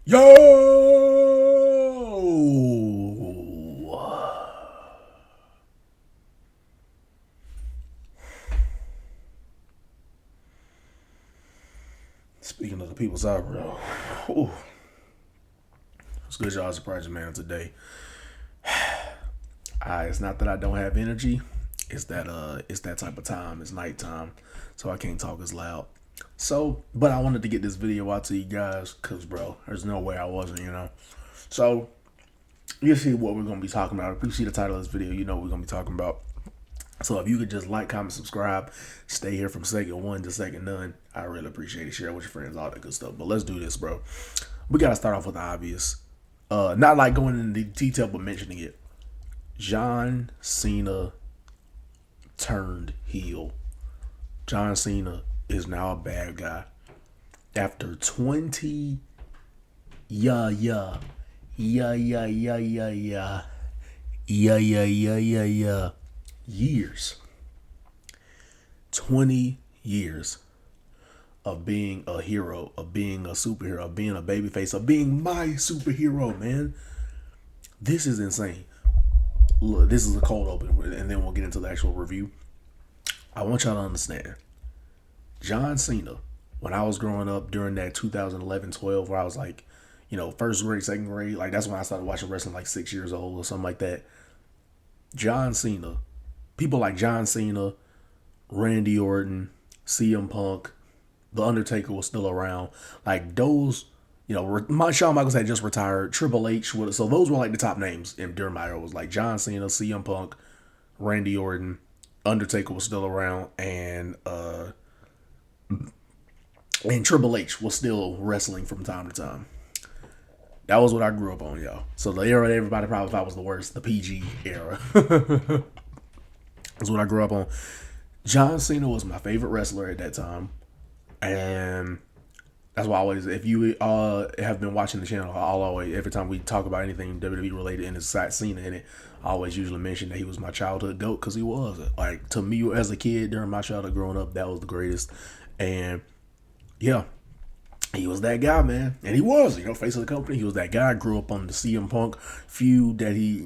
Yo! Speaking of the people's eyebrow, ooh, it's good y'all surprising man today. It's not that I don't have energy. It's that type of time. It's nighttime, so I can't talk as loud. So, but I wanted to get this video out to you guys, cause bro, there's no way I wasn't. So you see what we're gonna be talking about. If you see the title of this video, you know what we're gonna be talking about. So if you could just like, comment, subscribe, stay here from second one to second none, I really appreciate it. Share with your friends, all that good stuff. But let's do this, bro. We gotta start off with the obvious. Not like going into detail, but mentioning it. John Cena turned heel. John Cena is now a bad guy. After 20 yeah yeah yeah yeah yeah yeah yeah yeah yeah yeah yeah yeah years. 20 years of being a hero, of being a superhero, of being a babyface, of being my superhero, man. This is insane. Look, this is a cold open, and then we'll get into the actual review. I want y'all to understand. John Cena, when I was growing up during that 2011-12, where I was like, first grade, second grade, like that's when I started watching wrestling, like 6 years old or something like that. John Cena, people like John Cena, Randy Orton, CM Punk, The Undertaker was still around. Like those, Shawn Michaels had just retired. Triple H, so those were like the top names during my era. Was like John Cena, CM Punk, Randy Orton, Undertaker was still around, and Triple H was still wrestling from time to time. That was what I grew up on, y'all. So the era that everybody probably thought was the worst, the PG era. That's what I grew up on. John Cena was my favorite wrestler at that time. And that's why I always, if you have been watching the channel, I'll always, every time we talk about anything WWE related and it's Cena in it, I always usually mention that he was my childhood GOAT, because he was. Like, to me, as a kid, during my childhood growing up, that was the greatest. And yeah, he was that guy, man. And he was, face of the company. He was that guy. I grew up on the CM Punk feud that he,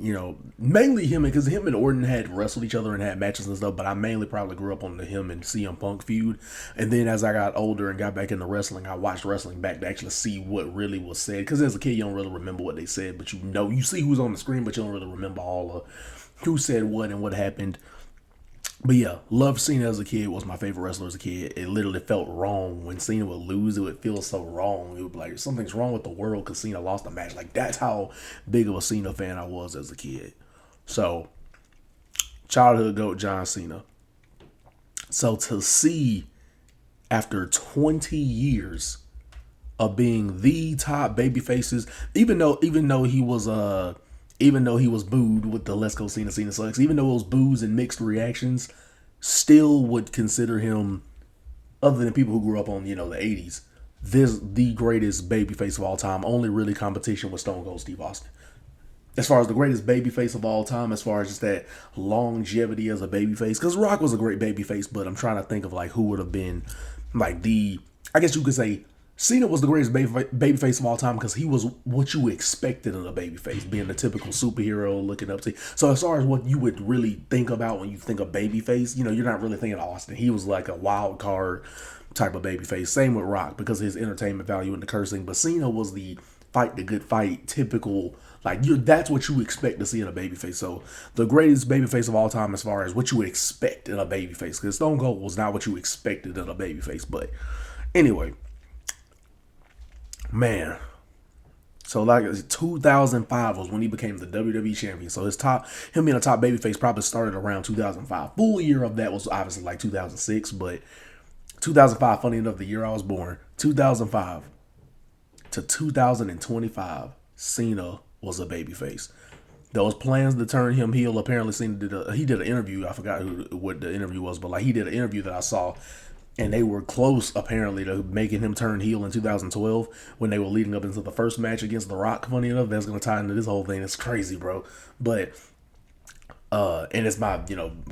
mainly him, because him and Orton had wrestled each other and had matches and stuff, but I mainly probably grew up on the him and CM Punk feud. And then as I got older and got back into wrestling, I watched wrestling back to actually see what really was said. Because as a kid, you don't really remember what they said, but you see who's on the screen, but you don't really remember all of who said what and what happened. But yeah, loved Cena as a kid, was my favorite wrestler as a kid. It literally felt wrong when Cena would lose. It would feel so wrong. It would be like something's wrong with the world because Cena lost a match. Like, that's how big of a Cena fan I was as a kid. So, childhood GOAT John Cena. So to see, after 20 years of being the top baby faces, even though he was even though he was booed with the "Let's Go Cena, Cena Sucks," even though it was boos and mixed reactions, still would consider him, other than people who grew up on, the 80s, the greatest babyface of all time. Only really competition with Stone Cold Steve Austin. As far as the greatest babyface of all time, as far as just that longevity as a babyface, because Rock was a great babyface, but I'm trying to think of like who would have been like I guess you could say Cena was the greatest babyface of all time because he was what you expected in a babyface, being the typical superhero looking up to you. So as far as what you would really think about when you think of babyface, you're not really thinking of Austin. He was like a wild card type of babyface. Same with Rock because of his entertainment value and the cursing. But Cena was the fight the good fight, typical, that's what you expect to see in a babyface. So the greatest babyface of all time as far as what you would expect in a babyface, because Stone Cold was not what you expected in a babyface. But anyway, man, so like 2005 was when he became the WWE champion. So him being a top babyface probably started around 2005. Full year of that was obviously like 2006, but 2005, funny enough, the year I was born, 2005 to 2025, Cena was a babyface. There was plans to turn him heel. Apparently, Cena did an interview. I forgot what the interview was, but like he did an interview that I saw, and they were close apparently to making him turn heel in 2012 when they were leading up into the first match against The Rock. Funny enough, that's gonna tie into this whole thing. It's crazy, bro. But and it's my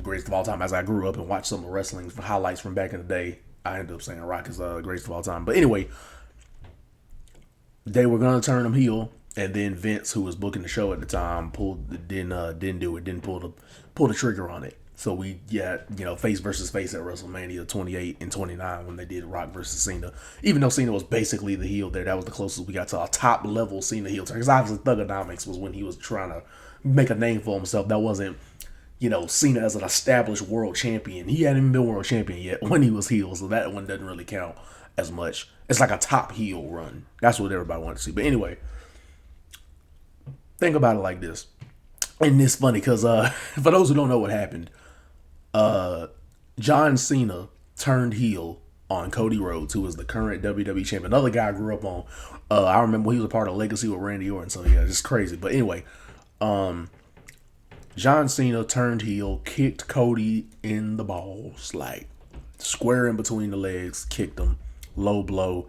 greatest of all time. As I grew up and watched some of the wrestling highlights from back in the day, I ended up saying Rock is greatest of all time. But anyway, They were gonna turn him heel, and then Vince, who was booking the show at the time, didn't do it, didn't pull the trigger on it. So we face versus face at WrestleMania 28 and 29 when they did Rock versus Cena. Even though Cena was basically the heel there, that was the closest we got to a top level Cena heel turn. Because obviously Thugonomics was when he was trying to make a name for himself. That wasn't Cena as an established world champion. He hadn't even been world champion yet when he was heel, so that one doesn't really count as much. It's like a top heel run. That's what everybody wants to see. But anyway, think about it like this. And it's funny because for those who don't know what happened, John Cena turned heel on Cody Rhodes, who is the current WWE champion. Another guy I grew up on. I remember he was a part of Legacy with Randy Orton. So yeah, it's crazy. But anyway, John Cena turned heel, kicked Cody in the balls, like square in between the legs, kicked him, low blow,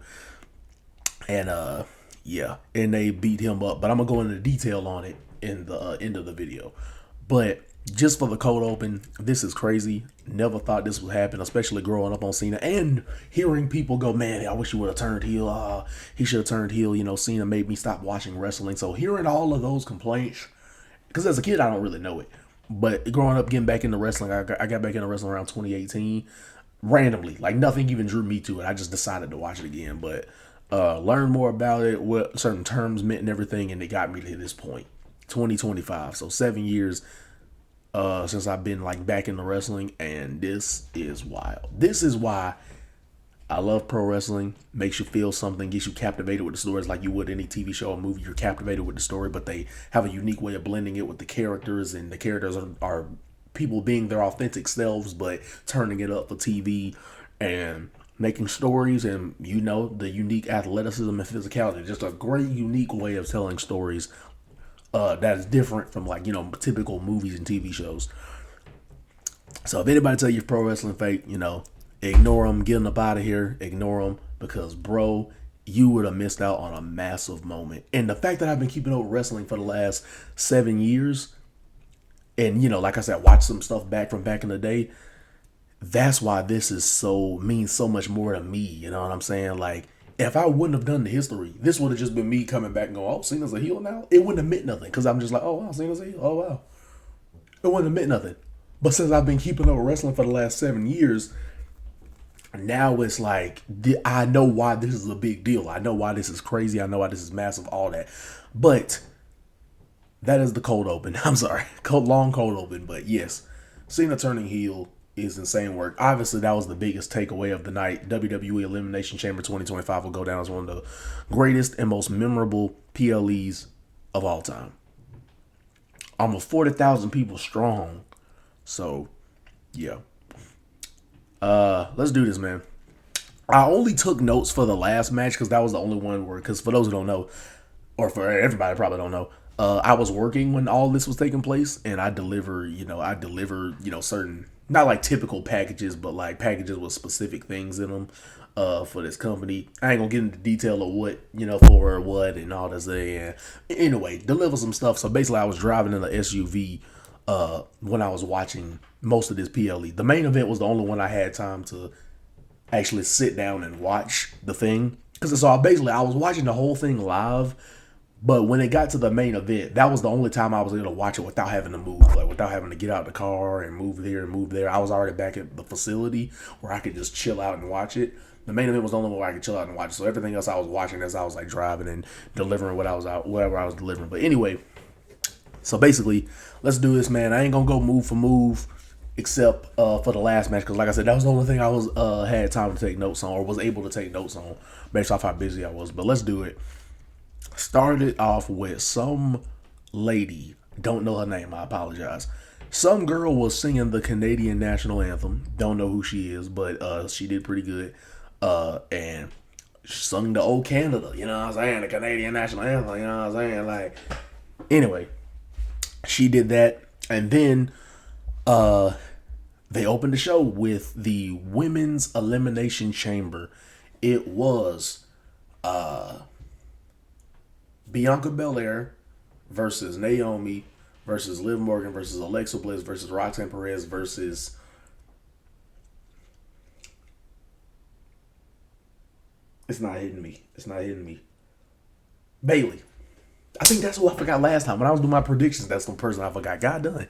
and and they beat him up. But I'm gonna go into detail on it in the end of the video. But just for the cold open, this is crazy. Never thought this would happen, especially growing up on Cena and hearing people go, "Man, I wish he would have turned heel. He should have turned heel." Cena made me stop watching wrestling. So hearing all of those complaints, because as a kid I don't really know it, but growing up getting back into wrestling, I got back into wrestling around 2018, randomly, like nothing even drew me to it. I just decided to watch it again, but learned more about it, what certain terms meant and everything, and it got me to this point, 2025. So 7 years since I've been like back into wrestling, and this is wild. This is why I love pro wrestling. Makes you feel something, gets you captivated with the stories like you would any TV show or movie. You're captivated with the story, but they have a unique way of blending it with the characters, and the characters are people being their authentic selves, but turning it up for TV and making stories, and the unique athleticism and physicality. Just a great, unique way of telling stories that is different from like typical movies and TV shows. So if anybody tell you pro wrestling fake, ignore them, get them up out of here, ignore them, because bro, you would have missed out on a massive moment. And the fact that I've been keeping up with wrestling for the last 7 years, and like I said, watch some stuff back from back in the day. That's why this is means so much more to me. You know what I'm saying? Like, if I wouldn't have done the history, this would have just been me coming back and going, "Oh, Cena's a heel now." It wouldn't have meant nothing because I'm just like, "Oh wow, Cena's a heel. Oh wow." It wouldn't have meant nothing. But since I've been keeping up with wrestling for the last 7 years, now it's like I know why this is a big deal. I know why this is crazy. I know why this is massive. All that, but that is the cold open. I'm sorry, long cold open. But yes, Cena turning heel is insane work. Obviously, that was the biggest takeaway of the night. WWE Elimination Chamber 2025 will go down as one of the greatest and most memorable PLEs of all time. Almost 40,000 people strong. So, yeah. Let's do this, man. I only took notes for the last match because that was the only one where, because for those who don't know, or for everybody probably don't know, I was working when all this was taking place, and I deliver certain, not like typical packages, but like packages with specific things in them for this company. I ain't gonna get into detail of what, for what and all this. And anyway, deliver some stuff. So basically, I was driving in an SUV when I was watching most of this PLE. The main event was the only one I had time to actually sit down and watch the thing. Because so I was watching the whole thing live, but when it got to the main event, that was the only time I was able to watch it without having to move, like without having to get out of the car and move there and move there. I was already back at the facility where I could just chill out and watch it. The main event was the only one where I could chill out and watch it. So everything else I was watching as I was like driving and delivering whatever I was delivering. But anyway, so basically, let's do this, man. I ain't gonna go move for move, except for the last match, because like I said, that was the only thing I was had time to take notes on, or was able to take notes on based off how busy I was. But let's do it. Started off with some lady, don't know her name, I apologize. Some girl was singing the Canadian national anthem. Don't know who she is, but she did pretty good. And sung the old Canada, you know what I'm saying? The Canadian national anthem, you know what I'm saying? Like, anyway, she did that, and then they opened the show with the Women's Elimination Chamber. It was Bianca Belair versus Naomi versus Liv Morgan versus Alexa Bliss versus Roxanne Perez versus it's not hitting me. Bailey. I think that's who I forgot last time. When I was doing my predictions, that's the person I forgot. God done.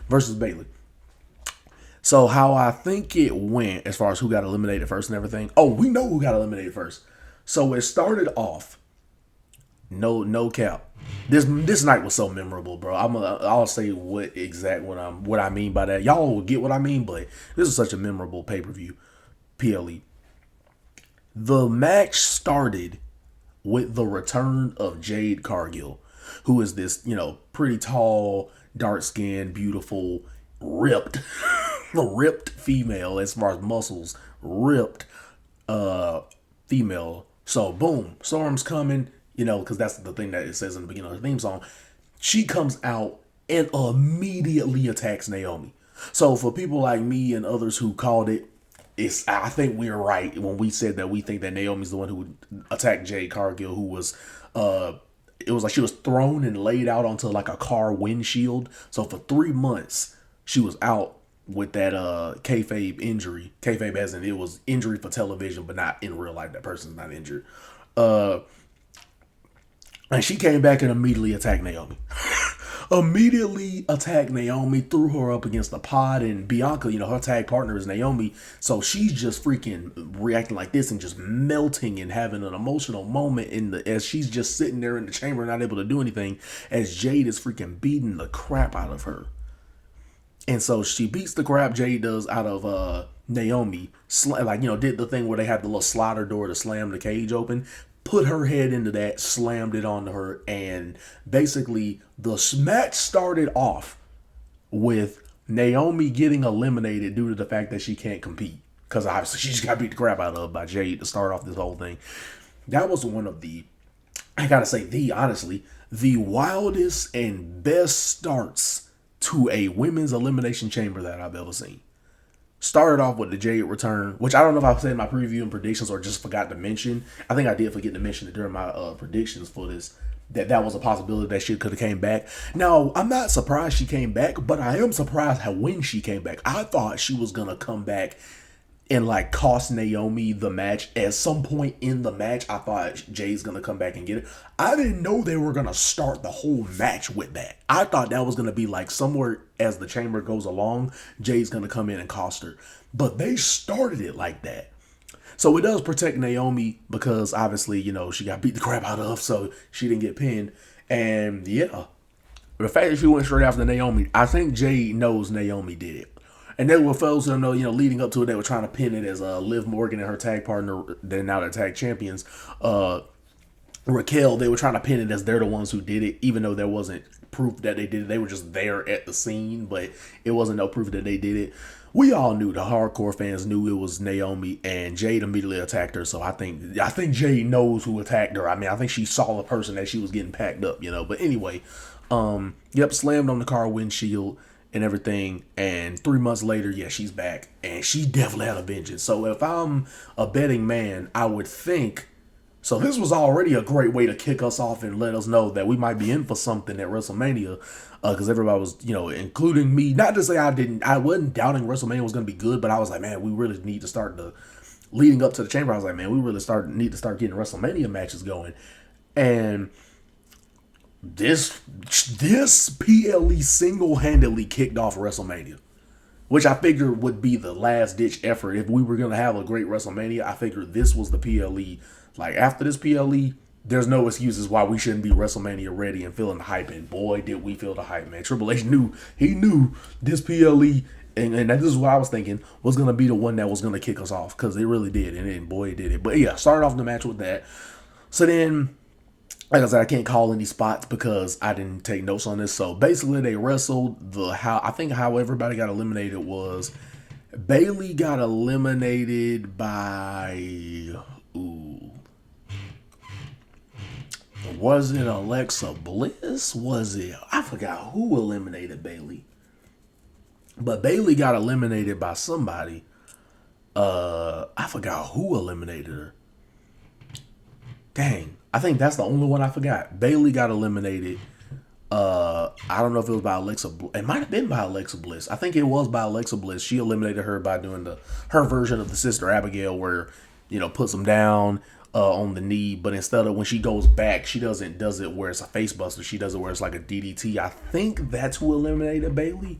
Versus Bailey. So how I think it went as far as who got eliminated first and everything. Oh, we know who got eliminated first. So it started off. No cap. This night was so memorable, bro. I'll say what I mean by that. Y'all will get what I mean, but this is such a memorable pay-per-view. PLE. The match started with the return of Jade Cargill, who is this, pretty tall, dark skinned, beautiful, ripped, ripped female as far as muscles, ripped female. So boom, Storm's coming, because that's the thing that it says in the beginning of the theme song. She comes out and immediately attacks Naomi. So for people like me and others who called it, I think we were right when we said that we think that Naomi's the one who attacked Jade Cargill, who was it was like she was thrown and laid out onto like a car windshield. So for 3 months she was out with that kayfabe injury. Kayfabe as in it was injury for television, but not in real life. That person's not injured. And she came back and immediately attacked Naomi. Immediately attacked Naomi, threw her up against the pod, and Bianca, her tag partner is Naomi. So she's just freaking reacting like this and just melting and having an emotional moment as she's just sitting there in the chamber not able to do anything as Jade is freaking beating the crap out of her. And so she beats the crap Jade does out of Naomi, did the thing where they had the little slider door to slam the cage open, put her head into that, slammed it onto her, and basically the match started off with Naomi getting eliminated due to the fact that she can't compete. Because obviously she just got beat the crap out of by Jade to start off this whole thing. That was one of honestly, the wildest and best starts to a women's elimination chamber that I've ever seen. Started off with the Jade return, which I don't know if I said in my preview and predictions or just forgot to mention. I think I did forget to mention it during my predictions for this, that was a possibility that she could have came back. Now, I'm not surprised she came back, but I am surprised when she came back. I thought she was going to come back and cost Naomi the match. At some point in the match, I thought Jay's going to come back and get it. I didn't know they were going to start the whole match with that. I thought that was going to be somewhere as the chamber goes along, Jay's going to come in and cost her. But they started it like that. So it does protect Naomi because obviously, she got beat the crap out of, so she didn't get pinned. And yeah, the fact that she went straight after Naomi, I think Jay knows Naomi did it. And then with those who know, leading up to it, they were trying to pin it as Liv Morgan and her tag partner, they're now the tag champions, Raquel, they were trying to pin it as they're the ones who did it, even though there wasn't proof that they did it. They were just there at the scene, but it wasn't no proof that they did it. We all knew, the hardcore fans knew it was Naomi, and Jade immediately attacked her. So I think Jade knows who attacked her. I mean, I think she saw the person that she was getting packed up, But anyway, slammed on the car windshield and everything, and 3 months later, yeah, she's back, and she definitely had a vengeance. So if I'm a betting man, I would think, so this was already a great way to kick us off and let us know that we might be in for something at WrestleMania, because everybody was, including me, not to say I wasn't doubting WrestleMania was going to be good, but I was like, man, we really need to start leading up to the chamber, I was like, man, we really need to start getting WrestleMania matches going, and this PLE single-handedly kicked off WrestleMania, which I figured would be the last-ditch effort. If we were going to have a great WrestleMania, I figured this was the PLE. After this PLE, there's no excuses why we shouldn't be WrestleMania ready and feeling the hype. And boy, did we feel the hype, man. Triple H knew this PLE, and this is what I was thinking, was going to be the one that was going to kick us off, because it really did, and boy, it did it. But yeah, started off the match with that. So then, like I said, I can't call any spots because I didn't take notes on this. So basically, they wrestled. I think how everybody got eliminated was Bailey got eliminated by was it Alexa Bliss? I forgot who eliminated Bailey, but Bailey got eliminated by somebody. I forgot who eliminated her. Dang. I think that's the only one I forgot. Bailey got eliminated. I don't know if it was by Alexa. It might have been by Alexa Bliss. I think it was by Alexa Bliss. She eliminated her by doing her version of the Sister Abigail, where puts them down, on the knee, but instead of when she goes back, she doesn't does it where it's a face buster. She does it where it's like a DDT. I think that's who eliminated Bayley.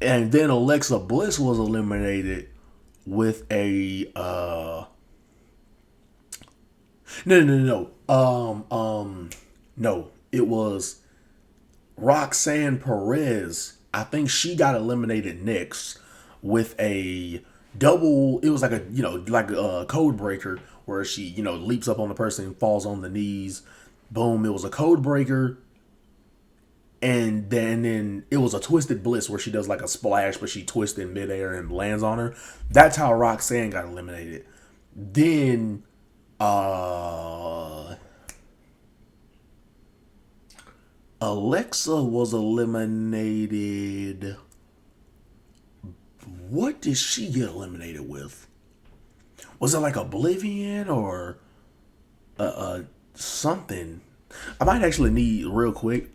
And then Alexa Bliss was eliminated with a no. It was Roxanne Perez. I think she got eliminated next with a double. It was like a like a code breaker where she leaps up on the person, falls on the knees. Boom! It was a code breaker. And then it was a twisted bliss where she does like a splash, but she twists in midair and lands on her. That's how Roxanne got eliminated. Then Alexa was eliminated. What did she get eliminated with? Was it like Oblivion or something? I might actually need real quick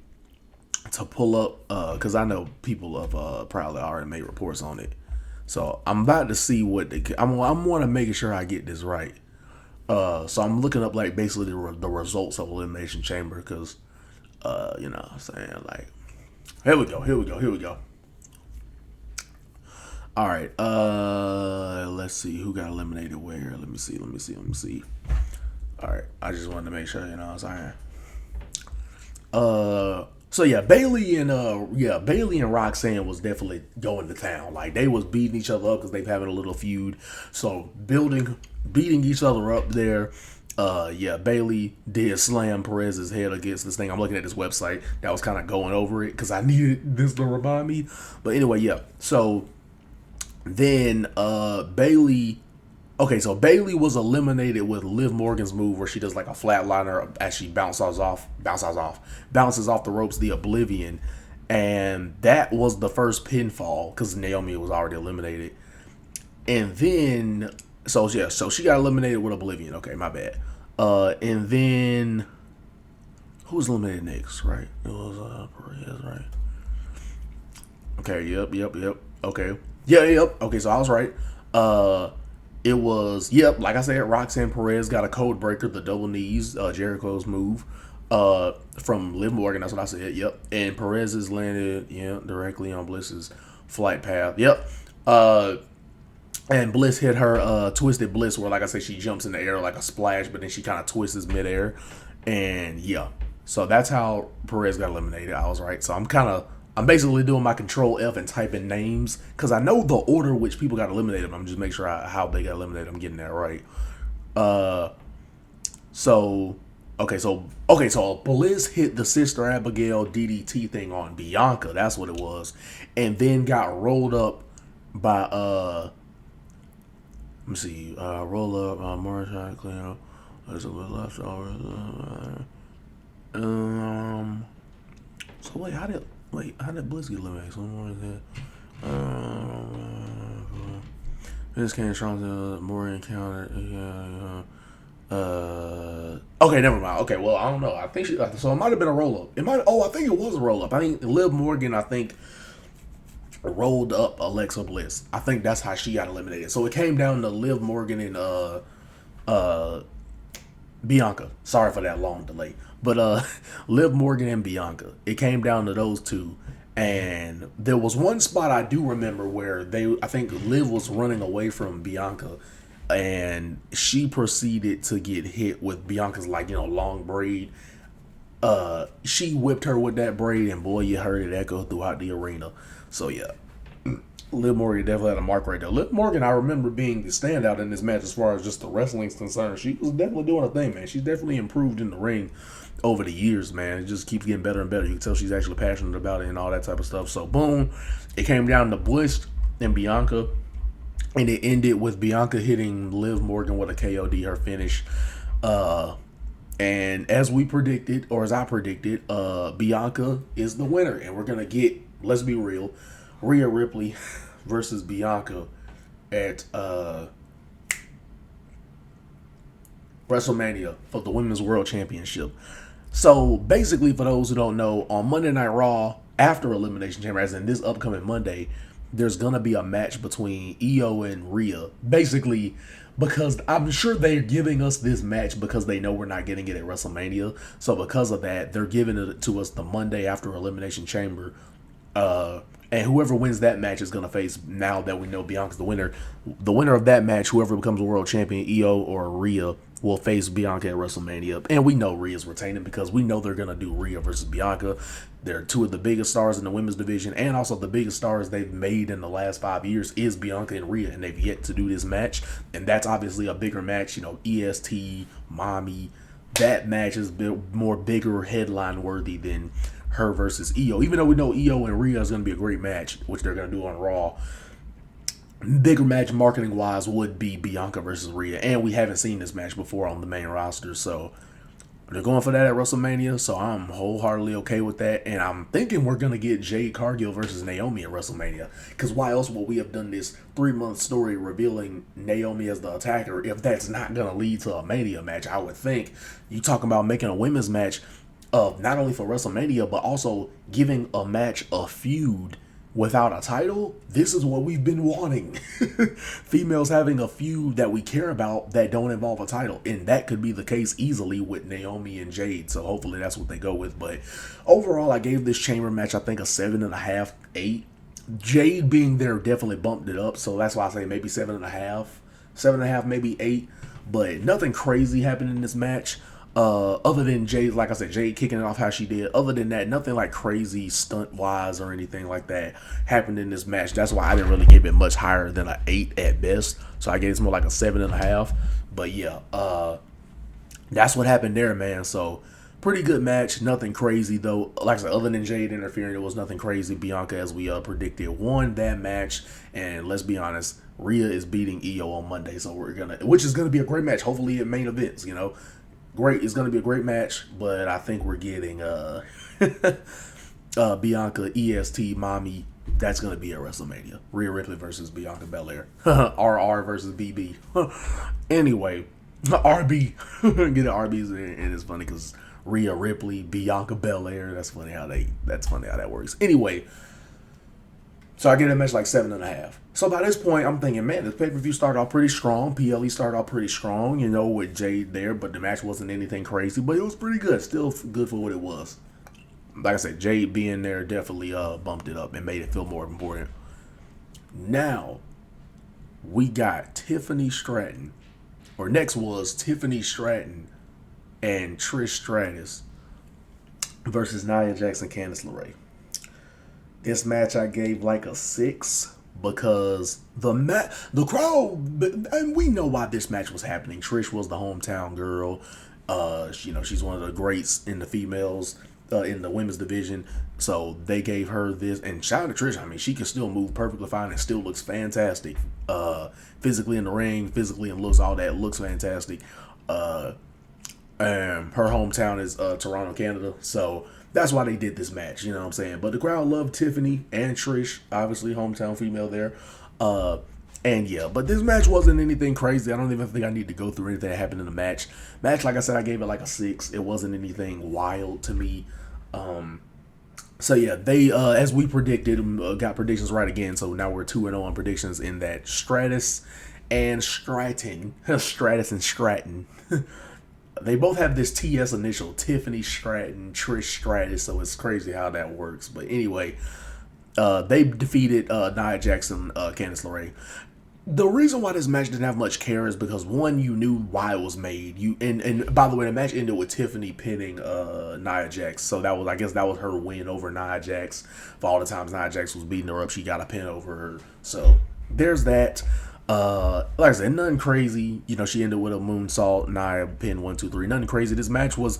to pull up because I know people have probably already made reports on it. So I'm about to see what I'm want to make sure I get this right. So I'm looking up like basically the results of Elimination Chamber because you know what I'm saying, like, here we go. All right, let's see who got eliminated where. Let me see. All right, I just wanted to make sure, you know what I'm saying. So yeah, Bayley and Roxanne was definitely going to town. Like they was beating each other up because they've having a little feud. So beating each other up there. Bayley did slam Perez's head against this thing. I'm looking at this website that was kind of going over it because I needed this to remind me. But anyway, yeah. So then Bayley. Okay, so Bayley was eliminated with Liv Morgan's move where she does like a flatliner as she bounces off the ropes, the Oblivion, and that was the first pinfall because Naomi was already eliminated. And then, so she got eliminated with Oblivion. Okay, my bad. And then who was eliminated next? Right, it was Perez, right? Okay, yep. Okay, yep. Okay, so I was right. It was, like I said, Roxanne Perez got a code breaker, the double knees, Jericho's move, from Liv Morgan. That's what I said. Yep. And Perez is landed, directly on Bliss's flight path. Yep. And Bliss hit her twisted Bliss where, like I said, she jumps in the air like a splash, but then she kind of twists midair. And so that's how Perez got eliminated. I was right. So I'm basically doing my Control F and typing names because I know the order which people got eliminated. I'm just making sure how they got eliminated. I'm getting that right. So Bliss hit the Sister Abigail DDT thing on Bianca. That's what it was, and then got rolled up by let me see, roll up, more shot, clean up. There's a little left over. So wait, how did Bliss get eliminated? So more is that. This came strong to more encounter. Okay, never mind. Okay, well, I don't know. I think so. It might have been a roll up. I think it was a roll up. I think Liv Morgan, rolled up Alexa Bliss. I think that's how she got eliminated. So it came down to Liv Morgan and Bianca. Sorry for that long delay. But Liv Morgan and Bianca. It came down to those two. And there was one spot I do remember where I think Liv was running away from Bianca, and she proceeded to get hit with Bianca's long braid. She whipped her with that braid, and boy, you heard it echo throughout the arena. So yeah, Liv Morgan definitely had a mark right there. Liv Morgan, I remember being the standout in this match as far as just the wrestling's concerned. She was definitely doing a thing, man. She's definitely improved in the ring over the years, man. It just keeps getting better and better. You can tell she's actually passionate about it and all that type of stuff. So boom, it came down to Bliss and Bianca, and it ended with Bianca hitting Liv Morgan with a KOD, her finish. And as we predicted, or as I predicted, Bianca is the winner, and we're gonna get, let's be real, Rhea Ripley versus Bianca at WrestleMania for the Women's World Championship. So basically, for those who don't know, on Monday Night Raw, after Elimination Chamber, as in this upcoming Monday, there's gonna be a match between Io and Rhea. Basically, because I'm sure they're giving us this match because they know we're not getting it at WrestleMania. So because of that, they're giving it to us the Monday after Elimination Chamber. And whoever wins that match is going to face, now that we know Bianca's the winner of that match, whoever becomes world champion, Io or Rhea, will face Bianca at WrestleMania. And we know Rhea's retaining because we know they're going to do Rhea versus Bianca. They're two of the biggest stars in the women's division, and also the biggest stars they've made in the last 5 years is Bianca and Rhea, and they've yet to do this match. And that's obviously a bigger match, you know, EST, Mommy. That match is more bigger headline worthy than her versus Io. Even though we know Io and Rhea is going to be a great match, which they're going to do on Raw, bigger match marketing wise would be Bianca versus Rhea. And we haven't seen this match before on the main roster, so they're going for that at WrestleMania, so I'm wholeheartedly okay with that. And I'm thinking we're going to get Jade Cargill versus Naomi at WrestleMania. Because why else would we have done this 3-month story revealing Naomi as the attacker if that's not going to lead to a Mania match? I would think. You talking about making a women's match not only for WrestleMania, but also giving a match a feud without a title. This is what we've been wanting. Females having a feud that we care about that don't involve a title. And that could be the case easily with Naomi and Jade. So hopefully that's what they go with. But overall, I gave this chamber match, I think, a 7.5, 8. Jade being there definitely bumped it up. So that's why I say maybe 7.5. 7.5, maybe 8. But nothing crazy happened in this match. Other than Jade, like I said, Jade kicking it off how she did. Other than that, nothing like crazy stunt-wise or anything like that happened in this match. That's why I didn't really give it much higher than an 8 at best. So I gave it more like a 7.5. But yeah, that's what happened there, man. So pretty good match. Nothing crazy, though. Like I said, other than Jade interfering, it was nothing crazy. Bianca, as we predicted, won that match. And let's be honest, Rhea is beating Io on Monday. So which is going to be a great match. Hopefully it main events, you know. Great, it's going to be a great match, but I think we're getting Bianca, EST, Mommy. That's going to be at WrestleMania. Rhea Ripley versus Bianca Belair. RR versus BB. Anyway, RB. Get the RBs in, and it's funny because Rhea Ripley, Bianca Belair. That's funny how that works. Anyway, so I get a match like 7.5. So by this point, I'm thinking, man, this pay-per-view started off pretty strong. PLE started off pretty strong, you know, with Jade there, but the match wasn't anything crazy, but it was pretty good. Still good for what it was. Like I said, Jade being there definitely bumped it up and made it feel more important. Now, we got Tiffany Stratton, or next was Tiffany Stratton and Trish Stratus versus Nia Jax and Candice LeRae. This match I gave like a 6 because the crowd, and we know why this match was happening. Trish was the hometown girl. You know, she's one of the greats in the females in the women's division. So they gave her this, and shout out to Trish. I mean, she can still move perfectly fine and still looks fantastic. Physically in the ring, physically and looks, all that looks fantastic. And her hometown is Toronto, Canada. So that's why they did this match, you know what I'm saying? But the crowd loved Tiffany and Trish, obviously hometown female there. And yeah, but this match wasn't anything crazy. I don't even think I need to go through anything that happened in the match. Like I said, I gave it like a 6. It wasn't anything wild to me. So yeah, they, as we predicted, got predictions right again. So now we're 2-0 on predictions in that Stratus and Stratton. Stratus and Stratton. They both have this TS initial, Tiffany Stratton, Trish Stratus, so it's crazy how that works. But anyway, they defeated Nia Jax and Candice LeRae. The reason why this match didn't have much care is because, one, you knew why it was made. And by the way, the match ended with Tiffany pinning Nia Jax, so I guess that was her win over Nia Jax. For all the times Nia Jax was beating her up, she got a pin over her. So there's that. Like I said, nothing crazy. You know, she ended with a moonsault, Nia pin 1, 2, 3. Nothing crazy. This match was,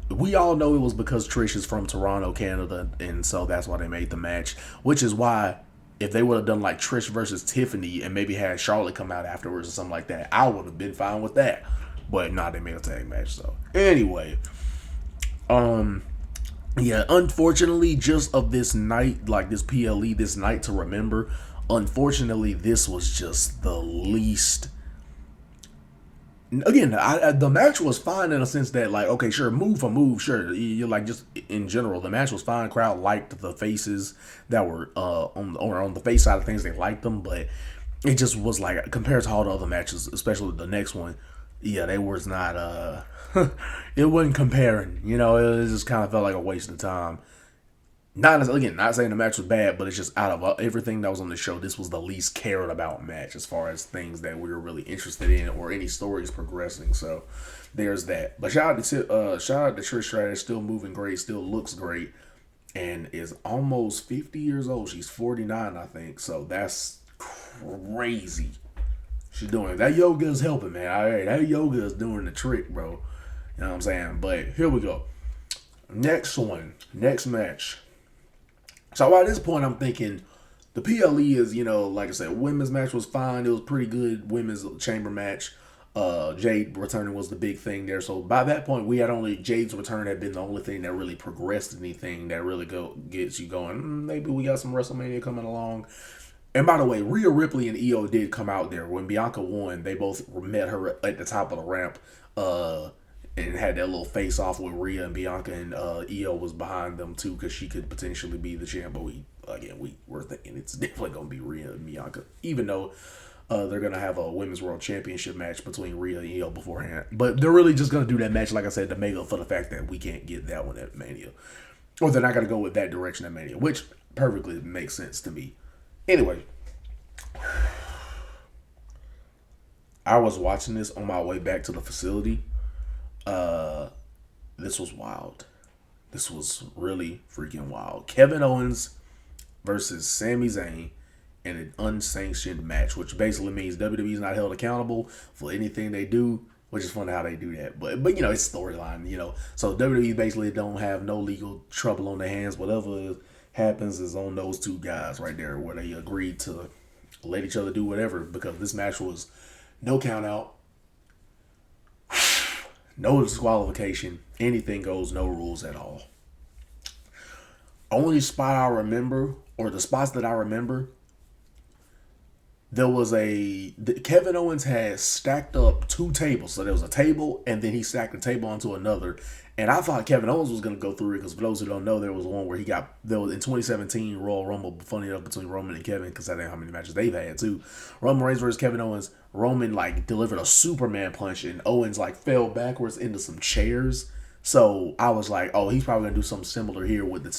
we all know it was because Trish is from Toronto, Canada, and so that's why they made the match. Which is why, if they would have done like Trish versus Tiffany and maybe had Charlotte come out afterwards or something like that, I would have been fine with that. But nah, they made a tag match. So anyway, yeah, unfortunately, just of this night, like this PLE, this night to remember. Unfortunately, this was just the least. Again, the match was fine in a sense that, like, okay, sure, move for move, sure. You're like, just in general, the match was fine. Crowd liked the faces that were on the face side of things. They liked them, but it just was like compared to all the other matches, especially the next one. Yeah, they was not. It wasn't comparing. You know, it just kind of felt like a waste of time. Not again, not saying the match was bad, but it's just out of everything that was on the show, this was the least cared about match as far as things that we were really interested in or any stories progressing. So there's that. But shout out to Trish Stratus, still moving great, still looks great, and is almost 50 years old. She's 49, I think. So that's crazy. She's doing it. That yoga is helping, man. All right, that yoga is doing the trick, bro. You know what I'm saying? But here we go. Next one, next match. So at this point, I'm thinking the PLE is, like I said, women's match was fine. It was pretty good. Women's chamber match. Jade returning was the big thing there. So by that point, Jade's return had been the only thing that really progressed anything that really gets you going. Maybe we got some WrestleMania coming along. And by the way, Rhea Ripley and Io did come out there. When Bianca won, they both met her at the top of the ramp. And had that little face off with Rhea and Bianca, and Io was behind them too because she could potentially be the champ. But we're thinking it's definitely gonna be Rhea and Bianca, even though they're gonna have a women's world championship match between Rhea and Io beforehand. But they're really just gonna do that match, like I said, to make up for the fact that we can't get that one at Mania, or they're not gonna go with that direction at Mania, which perfectly makes sense to me. Anyway, I was watching this on my way back to the facility. This was wild. This was really freaking wild. Kevin Owens versus Sami Zayn in an unsanctioned match, which basically means WWE's not held accountable for anything they do, which is funny how they do that. But it's storyline, So WWE basically don't have no legal trouble on their hands. Whatever happens is on those two guys right there, where they agreed to let each other do whatever, because this match was no count out, no disqualification, anything goes, no rules at all. Only spot I remember, or the spots that I remember, there was Kevin Owens had stacked up two tables. So there was a table, and then he stacked the table onto another. And I thought Kevin Owens was going to go through it, because for those who don't know, there was one where there was in 2017 Royal Rumble, funny enough, between Roman and Kevin, because I don't know how many matches they've had too. Roman Reigns versus Kevin Owens. Roman delivered a Superman punch, and Owens fell backwards into some chairs. So I was like, oh, he's probably going to do something similar here with the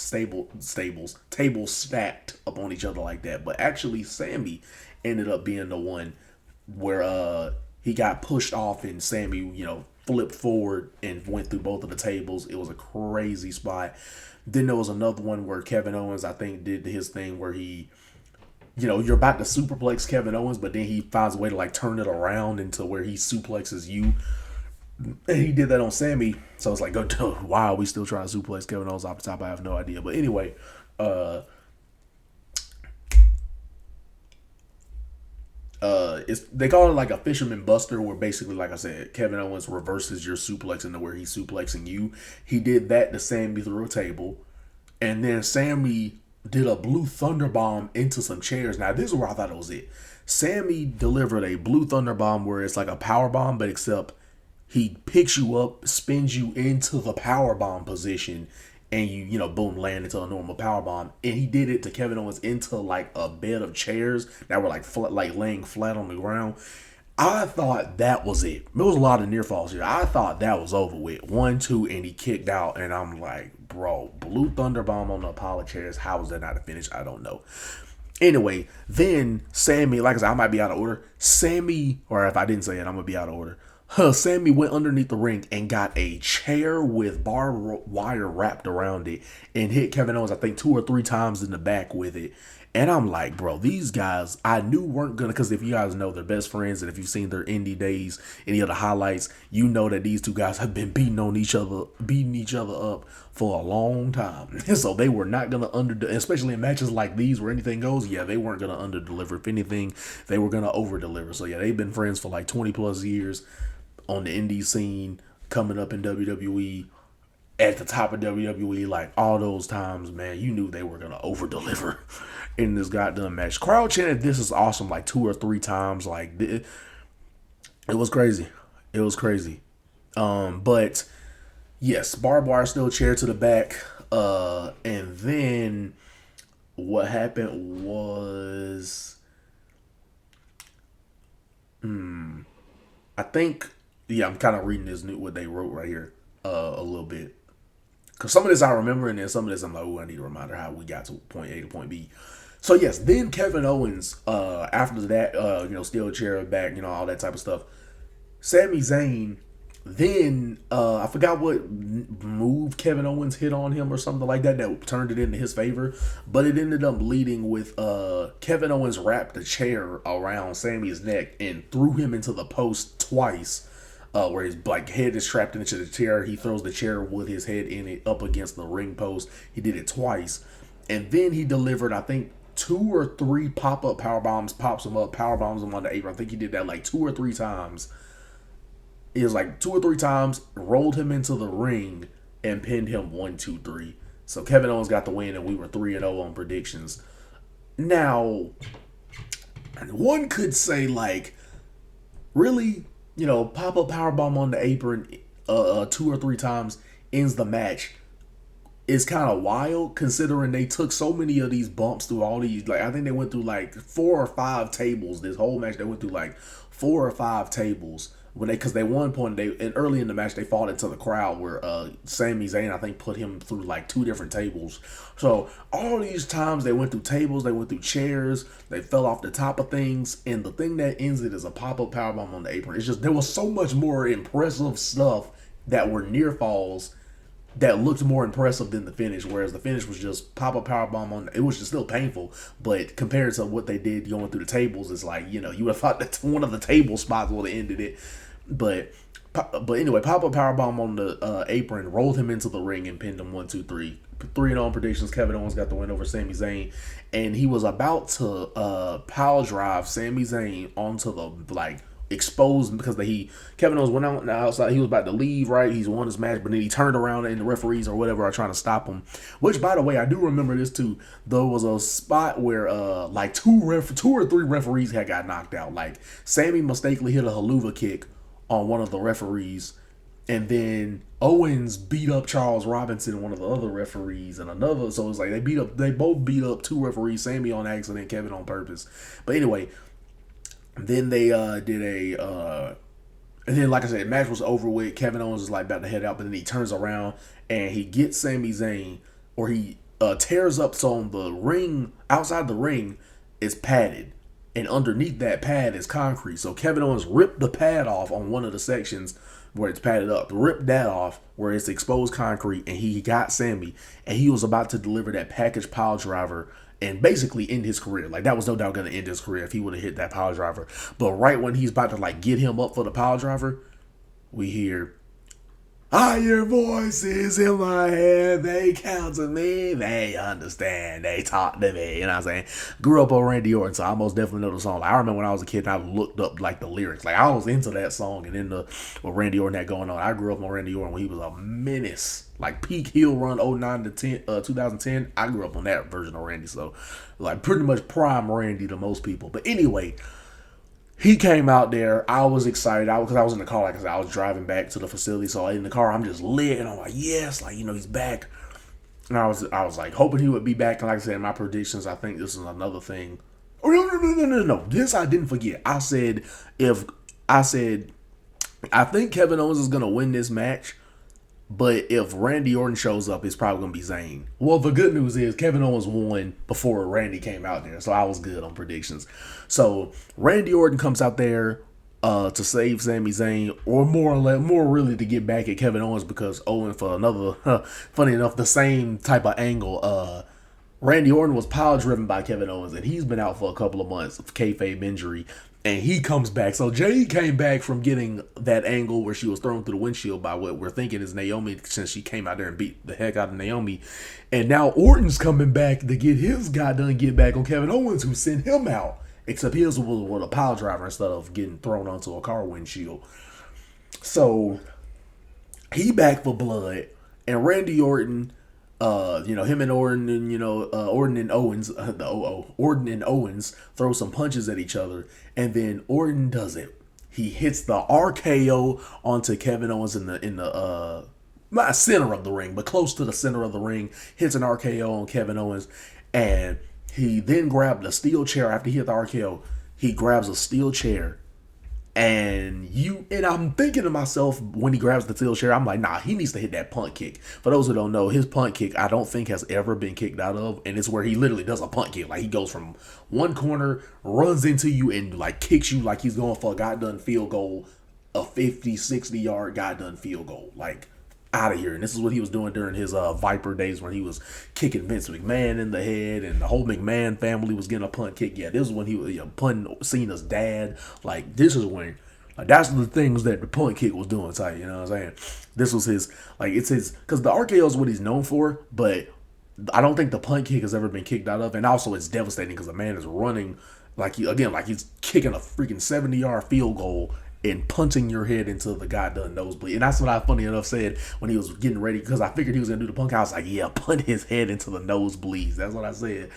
tables stacked up on each other like that. But actually, Sami ended up being the one where he got pushed off, and Sami, flipped forward and went through both of the tables. It was a crazy spot. Then there was another one where Kevin Owens, I think, did his thing where he, you're about to superplex Kevin Owens, but then he finds a way to turn it around into where he suplexes you. And he did that on Sami. So it's like, why are we still trying to suplex Kevin Owens off the top? I have no idea. But anyway, they call it a fisherman buster, where basically, like I said, Kevin Owens reverses your suplex into where he's suplexing you. He did that to Sami through a table, and then Sami did a blue thunder bomb into some chairs. Now this is where I thought it was it. Sami delivered a blue thunder bomb where it's like a power bomb, but except he picks you up, spins you into the power bomb position, and you boom, land into a normal power bomb. And he did it to Kevin Owens into a bed of chairs that were laying flat on the ground. I thought that was it. There was a lot of near falls here. I thought that was over with. 1, 2, and he kicked out. And I'm like, bro, blue thunder bomb on the Apollo chairs. How was that not a finish? I don't know. Anyway, then Sami, like I said, I might be out of order. Sami, or if I didn't say it, I'm gonna be out of order. Sami went underneath the ring and got a chair with barbed wire wrapped around it and hit Kevin Owens, I think, 2 or 3 times in the back with it. And I'm like, bro, these guys, I knew weren't going to, because if you guys know, they're best friends, and if you've seen their indie days, any of the highlights, you know that these two guys have been beating each other up for a long time. So they were not going to especially in matches like these where anything goes, they weren't going to under-deliver. If anything, they were going to over-deliver. So they've been friends for 20 plus years on the indie scene, coming up in WWE, at the top of WWE, all those times, man, you knew they were going to over-deliver in this goddamn match. Crowd chanted, "This is awesome," 2 or 3 times. It was crazy. It was crazy. But yes, barbed wire steel chair to the back. And then what happened was I think, yeah, I'm kind of reading this new what they wrote right here a little bit. Because some of this I remember, and then some of this I'm like, oh, I need a reminder how we got to point A to point B. So yes, then Kevin Owens, after that, steel chair back, all that type of stuff. Sami Zayn, then I forgot what move Kevin Owens hit on him or something like that that turned it into his favor, but it ended up leading with Kevin Owens wrapped the chair around Sami's neck and threw him into the post twice. Where his like head is trapped into the chair, he throws the chair with his head in it up against the ring post. He did it twice, and then he delivered, I think, 2 or 3 pop-up power bombs, pops him up, power bombs him on the apron. I think he did that like 2 or 3 times. It was like 2 or 3 times, rolled him into the ring and pinned him 1, 2, 3. So Kevin Owens got the win, and we were 3-0 on predictions. Now, one could say like, really, pop up power bomb on the apron 2 or 3 times ends the match. Is kind of wild considering they took so many of these bumps through all these. Like I think they went through like 4 or 5 tables this whole match. They went through like 4 or 5 tables when because they one point and early in the match they fought into the crowd where Sami Zayn I think put him through like 2 different tables. So all these times they went through tables, they went through chairs, they fell off the top of things, and the thing that ends it is a pop-up powerbomb on the apron. It's just there was so much more impressive stuff that were near falls that looked more impressive than the finish, whereas the finish was just pop a power bomb on. It was just still painful, but compared to what they did going through the tables, it's like you would have thought that one of the table spots would have ended it, but anyway, pop a power bomb on the apron, rolled him into the ring and pinned him 1, 2, 3. 3-0 predictions. Kevin Owens got the win over Sami Zayn, and he was about to power drive Sami Zayn onto the exposed because Kevin Owens went out outside. He was about to leave, right? He's won his match, but then he turned around and the referees or whatever are trying to stop him. Which, by the way, I do remember this too. There was a spot where like 2 or 3 referees had got knocked out. Like Sammy mistakenly hit a haluva kick on one of the referees, and then Owens beat up Charles Robinson, one of the other referees, and another. So it's like they both beat up 2 referees, Sammy on accident, Kevin on purpose. But anyway, then they and then like I said, match was over with. Kevin Owens was like about to head out, but then he turns around and he gets Sami Zayn, or he tears up. So on the ring, outside the ring, is padded, and underneath that pad is concrete. So Kevin Owens ripped the pad off on one of the sections where it's padded up, ripped that off where it's exposed concrete, and he got Sammy, and he was about to deliver that package pile driver and basically end his career. Like that was no doubt going to end his career if he would have hit that pile driver. But right when he's about to like get him up for the pile driver, we hear, "I hear voices in my head. They counsel me. They understand. They talk to me." You know what I'm saying? Grew up on Randy Orton, so I most definitely know the song. Like, I remember when I was a kid, I looked up like the lyrics. Like I was into that song and into what Randy Orton had going on. I grew up on Randy Orton when he was a menace. Like peak heel run 09 to 2010. I grew up on that version of Randy, so like pretty much prime Randy to most people. But anyway, he came out there. I was excited because I was in the car. Like I said, I was driving back to the facility, so in the car I'm just lit, and I'm like, yes, like he's back. And I was like hoping he would be back. And like I said, in my predictions, I think this is another thing. Oh no! This I didn't forget. I think Kevin Owens is gonna win this match. But if Randy Orton shows up, it's probably going to be Zayn. Well, the good news is Kevin Owens won before Randy came out there. So I was good on predictions. So Randy Orton comes out there to save Sami Zayn, or more really to get back at Kevin Owens, because Owen, for another, funny enough, the same type of angle. Randy Orton was power driven by Kevin Owens, and he's been out for a couple of months of kayfabe injury. And he comes back. So Jay came back from getting that angle where she was thrown through the windshield by what we're thinking is Naomi, since she came out there and beat the heck out of Naomi. And now Orton's coming back to get his guy done, get back on Kevin Owens, who sent him out. Except his was with a pile driver instead of getting thrown onto a car windshield. So he back for blood. And Randy Orton, him and Orton and, Orton and Owens, Orton and Owens throw some punches at each other. And then Orton does it. He hits the RKO onto Kevin Owens in the not center of the ring, but close to the center of the ring. Hits an RKO on Kevin Owens. And he then grabbed a steel chair after he hit the RKO. He grabs a steel chair And I'm thinking to myself when he grabs the steel chair, I'm like, nah, he needs to hit that punt kick. For those who don't know, his punt kick I don't think has ever been kicked out of, and it's where he literally does a punt kick. Like he goes from one corner, runs into you, and like kicks you like he's going for a goddamn field goal, a 50, 60-yard goddamn field goal. Like out of here. And this is what he was doing during his Viper days when he was kicking Vince McMahon in the head and the whole McMahon family was getting a punt kick. Yeah, this is when he was punting Cena's dad. Like, this is when, like, that's the things that the punt kick was doing tight, you know what I'm saying? This was his, like, it's his, because the RKO is what he's known for, but I don't think the punt kick has ever been kicked out of. And also it's devastating because the man is running like he's kicking a freaking 70-yard field goal and punching your head into the goddamn nosebleed. And that's what I, funny enough, said when he was getting ready, because I figured he was going to do the punk. I was like, yeah, punt his head into the nosebleeds. That's what I said.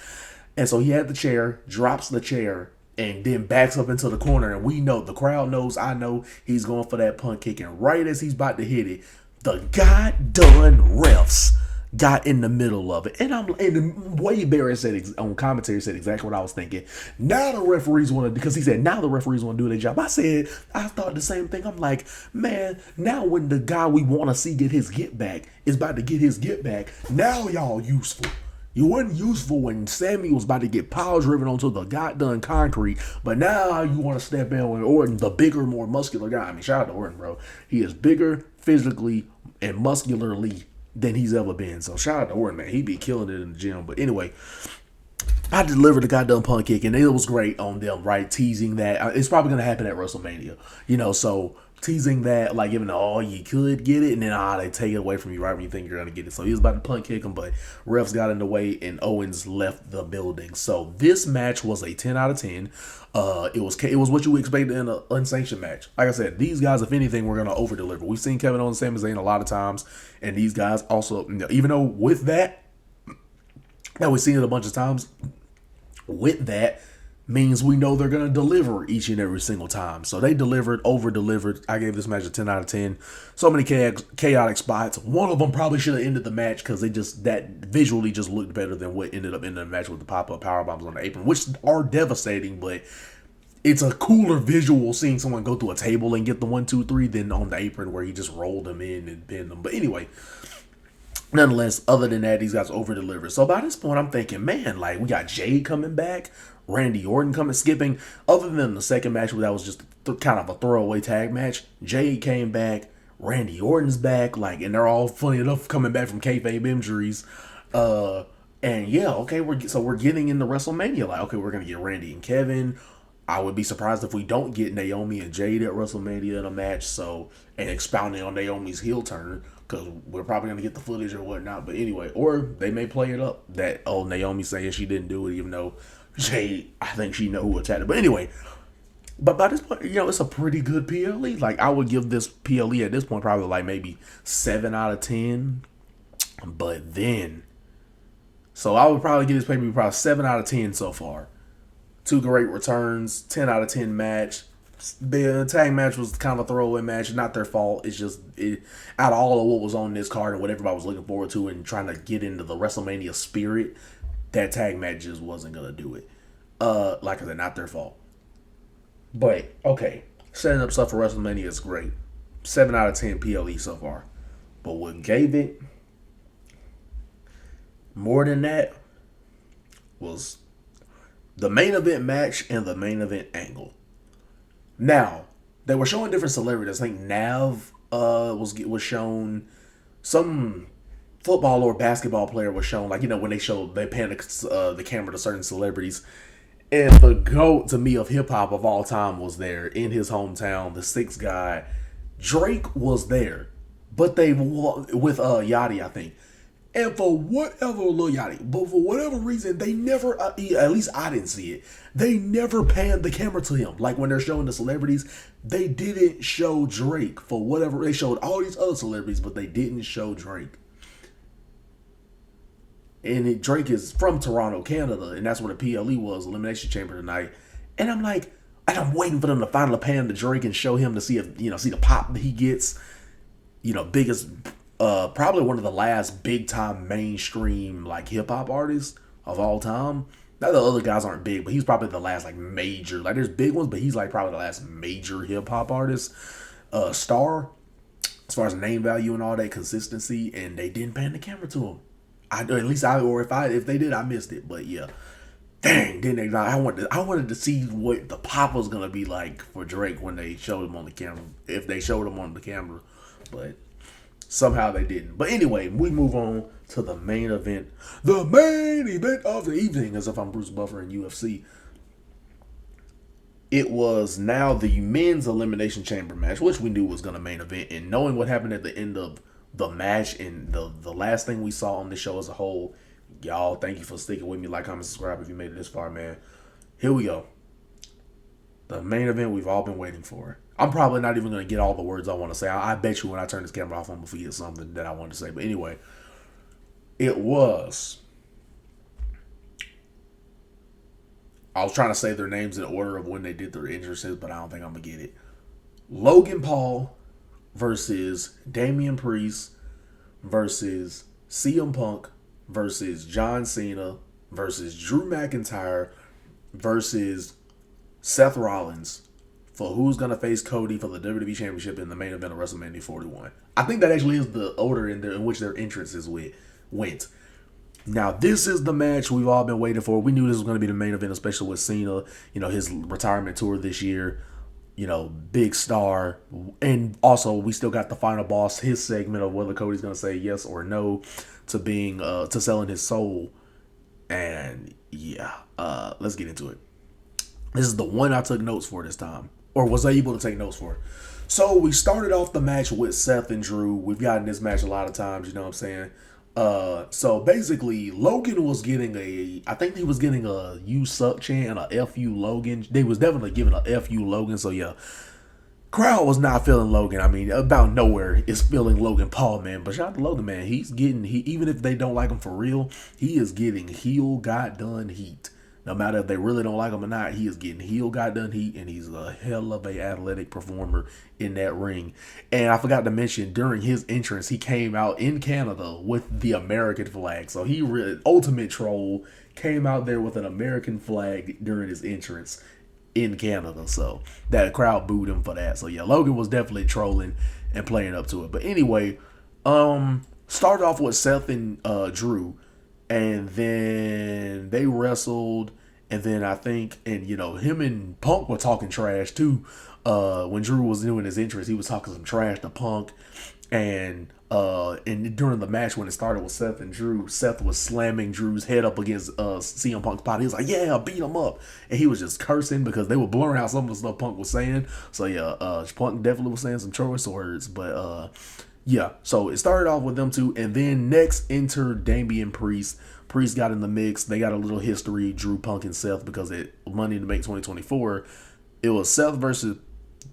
And so he had the chair, drops the chair, and then backs up into the corner. And we know, the crowd knows, I know, he's going for that punt kick. And right as he's about to hit it, the goddamn refs got in the middle of it. And Wade Barrett said on commentary, said exactly what I was thinking. Now the referees want to, because he said now the referees want to do their job. I thought the same thing. I'm like, man, now when the guy we want to see get his get back is about to get his get back, now y'all useful. You wasn't useful when Sammy was about to get power driven onto the goddamn concrete, but now you want to step in with Orton, the bigger, more muscular guy. I mean, shout out to Orton, bro. He is bigger physically and muscularly than he's ever been. So shout out to Orton, man. He be killing it in the gym. But anyway, I delivered the goddamn punt kick, and it was great on them, right? Teasing that. It's probably going to happen at WrestleMania. You know, so teasing that, like giving, oh, you could get it, and then they take it away from you right when you think you're going to get it. So he was about to punt kick him, but refs got in the way, and Owens left the building. So this match was a 10 out of 10. It was what you would expect in an unsanctioned match. Like I said, these guys, if anything, we're going to over-deliver. We've seen Kevin Owens and Sami Zayn a lot of times, and these guys also, even though with that we've seen it a bunch of times, with that means we know they're going to deliver each and every single time. So they delivered, over-delivered. I gave this match a 10 out of 10. So many chaotic spots. One of them probably should have ended the match because that visually just looked better than what ended up ending the match with the pop-up powerbombs on the apron, which are devastating, but it's a cooler visual seeing someone go through a table and get the 1, 2, 3 than on the apron where he just rolled them in and pinned them. But anyway, nonetheless, other than that, these guys over-delivered. So by this point, I'm thinking, man, like, we got Jade coming back, Randy Orton coming, skipping. Other than the second match where that was just kind of a throwaway tag match, Jade came back, Randy Orton's back, like, and they're all, funny enough, coming back from kayfabe injuries. And yeah, okay, we're getting into WrestleMania. Like, okay, we're gonna get Randy and Kevin. I would be surprised if we don't get Naomi and Jade at WrestleMania in a match. So, and expounding on Naomi's heel turn, because we're probably going to get the footage or whatnot. But anyway, or they may play it up that, oh, Naomi saying she didn't do it, even though Jade, I think she know who attacked her. But anyway, but by this point, it's a pretty good PLE. Like, I would give this PLE at this point probably like maybe 7 out of 10. But then, so I would probably give this pay-per-view probably 7 out of 10 so far. 2 great returns, 10 out of 10 match. The tag match was kind of a throwaway match. Not their fault. It's just, out of all of what was on this card and what everybody was looking forward to and trying to get into the WrestleMania spirit, that tag match just wasn't going to do it. Like I said, not their fault. But, okay, setting up stuff for WrestleMania is great. 7 out of 10 PLE so far. But what gave it more than that was the main event match and the main event angle. Now, they were showing different celebrities. I think Nav was shown. Some football or basketball player was shown. Like, when they pan the camera to certain celebrities. And the GOAT to me of hip hop of all time was there in his hometown. The 6th guy, Drake, was there, but they with Yachty, I think. And for whatever, Lil Yachty, but for whatever reason, they never, at least I didn't see it, they never panned the camera to him. Like when they're showing the celebrities, they didn't show Drake for whatever. They showed all these other celebrities, but they didn't show Drake. And Drake is from Toronto, Canada, and that's where the PLE was, Elimination Chamber tonight. And I'm like, and I'm waiting for them to finally pan to Drake and show him to see if, see the pop that he gets, biggest, probably one of the last big time mainstream like hip hop artists of all time. Now the other guys aren't big, but he's probably the last like major. Like there's big ones, but he's like probably the last major hip hop artist, star, as far as name value and all that consistency. And they didn't pan the camera to him. At least if they did, I missed it. But yeah, dang, didn't they? I wanted to see what the pop was gonna be like for Drake when they showed him on the camera. If they showed him on the camera, but somehow they didn't. But anyway, we move on to the main event. The main event of the evening, as if I'm Bruce Buffer in UFC. It was now the men's elimination chamber match, which we knew was going to main event. And knowing what happened at the end of the match and the last thing we saw on the show as a whole, y'all, thank you for sticking with me. Like, comment, subscribe if you made it this far, man. Here we go. The main event we've all been waiting for. I'm probably not even going to get all the words I want to say. I bet you when I turn this camera off, I'm going to forget something that I want to say. But anyway, it was... I was trying to say their names in order of when they did their entrances, but I don't think I'm going to get it. Logan Paul versus Damian Priest versus CM Punk versus John Cena versus Drew McIntyre versus Seth Rollins for who's going to face Cody for the WWE Championship in the main event of WrestleMania 41. I think that actually is the order in which their entrances went. Now, this is the match we've all been waiting for. We knew this was going to be the main event, especially with Cena, his retirement tour this year, big star. And also, we still got the final boss, his segment of whether Cody's going to say yes or no to being, to selling his soul. And yeah, let's get into it. This is the one I took notes for this time, or was able to take notes for. So we started off the match with Seth and Drew. We've gotten this match a lot of times, you know what I'm saying? So basically, Logan was getting I think he was getting a "You Suck" chant and a "F you Logan." They was definitely giving a "F you Logan." So yeah, crowd was not feeling Logan. I mean, about nowhere is feeling Logan Paul, man. But shout out to Logan, man. Even if they don't like him for real, he is getting heel got done heat. No matter if they really don't like him or not, he is getting heel got done heat, and he's a hell of a athletic performer in that ring. And I forgot to mention, during his entrance, he came out in Canada with the American flag. So he really, ultimate troll, came out there with an American flag during his entrance in Canada. So that crowd booed him for that. So yeah, Logan was definitely trolling and playing up to it. But anyway, started off with Seth and Drew. And then they wrestled, and then I think, and him and Punk were talking trash too. When Drew was doing his entrance, he was talking some trash to Punk, and during the match when it started with Seth and Drew, Seth was slamming Drew's head up against CM Punk's body. He was like, "Yeah, beat him up," and he was just cursing because they were blurring out some of the stuff Punk was saying. So yeah, Punk definitely was saying some choice words, but yeah, so it started off with them two, and then next entered Damian Priest. Priest got in the mix. They got a little history, Drew, Punk, and Seth, because at Money in the Bank 2024, it was Seth versus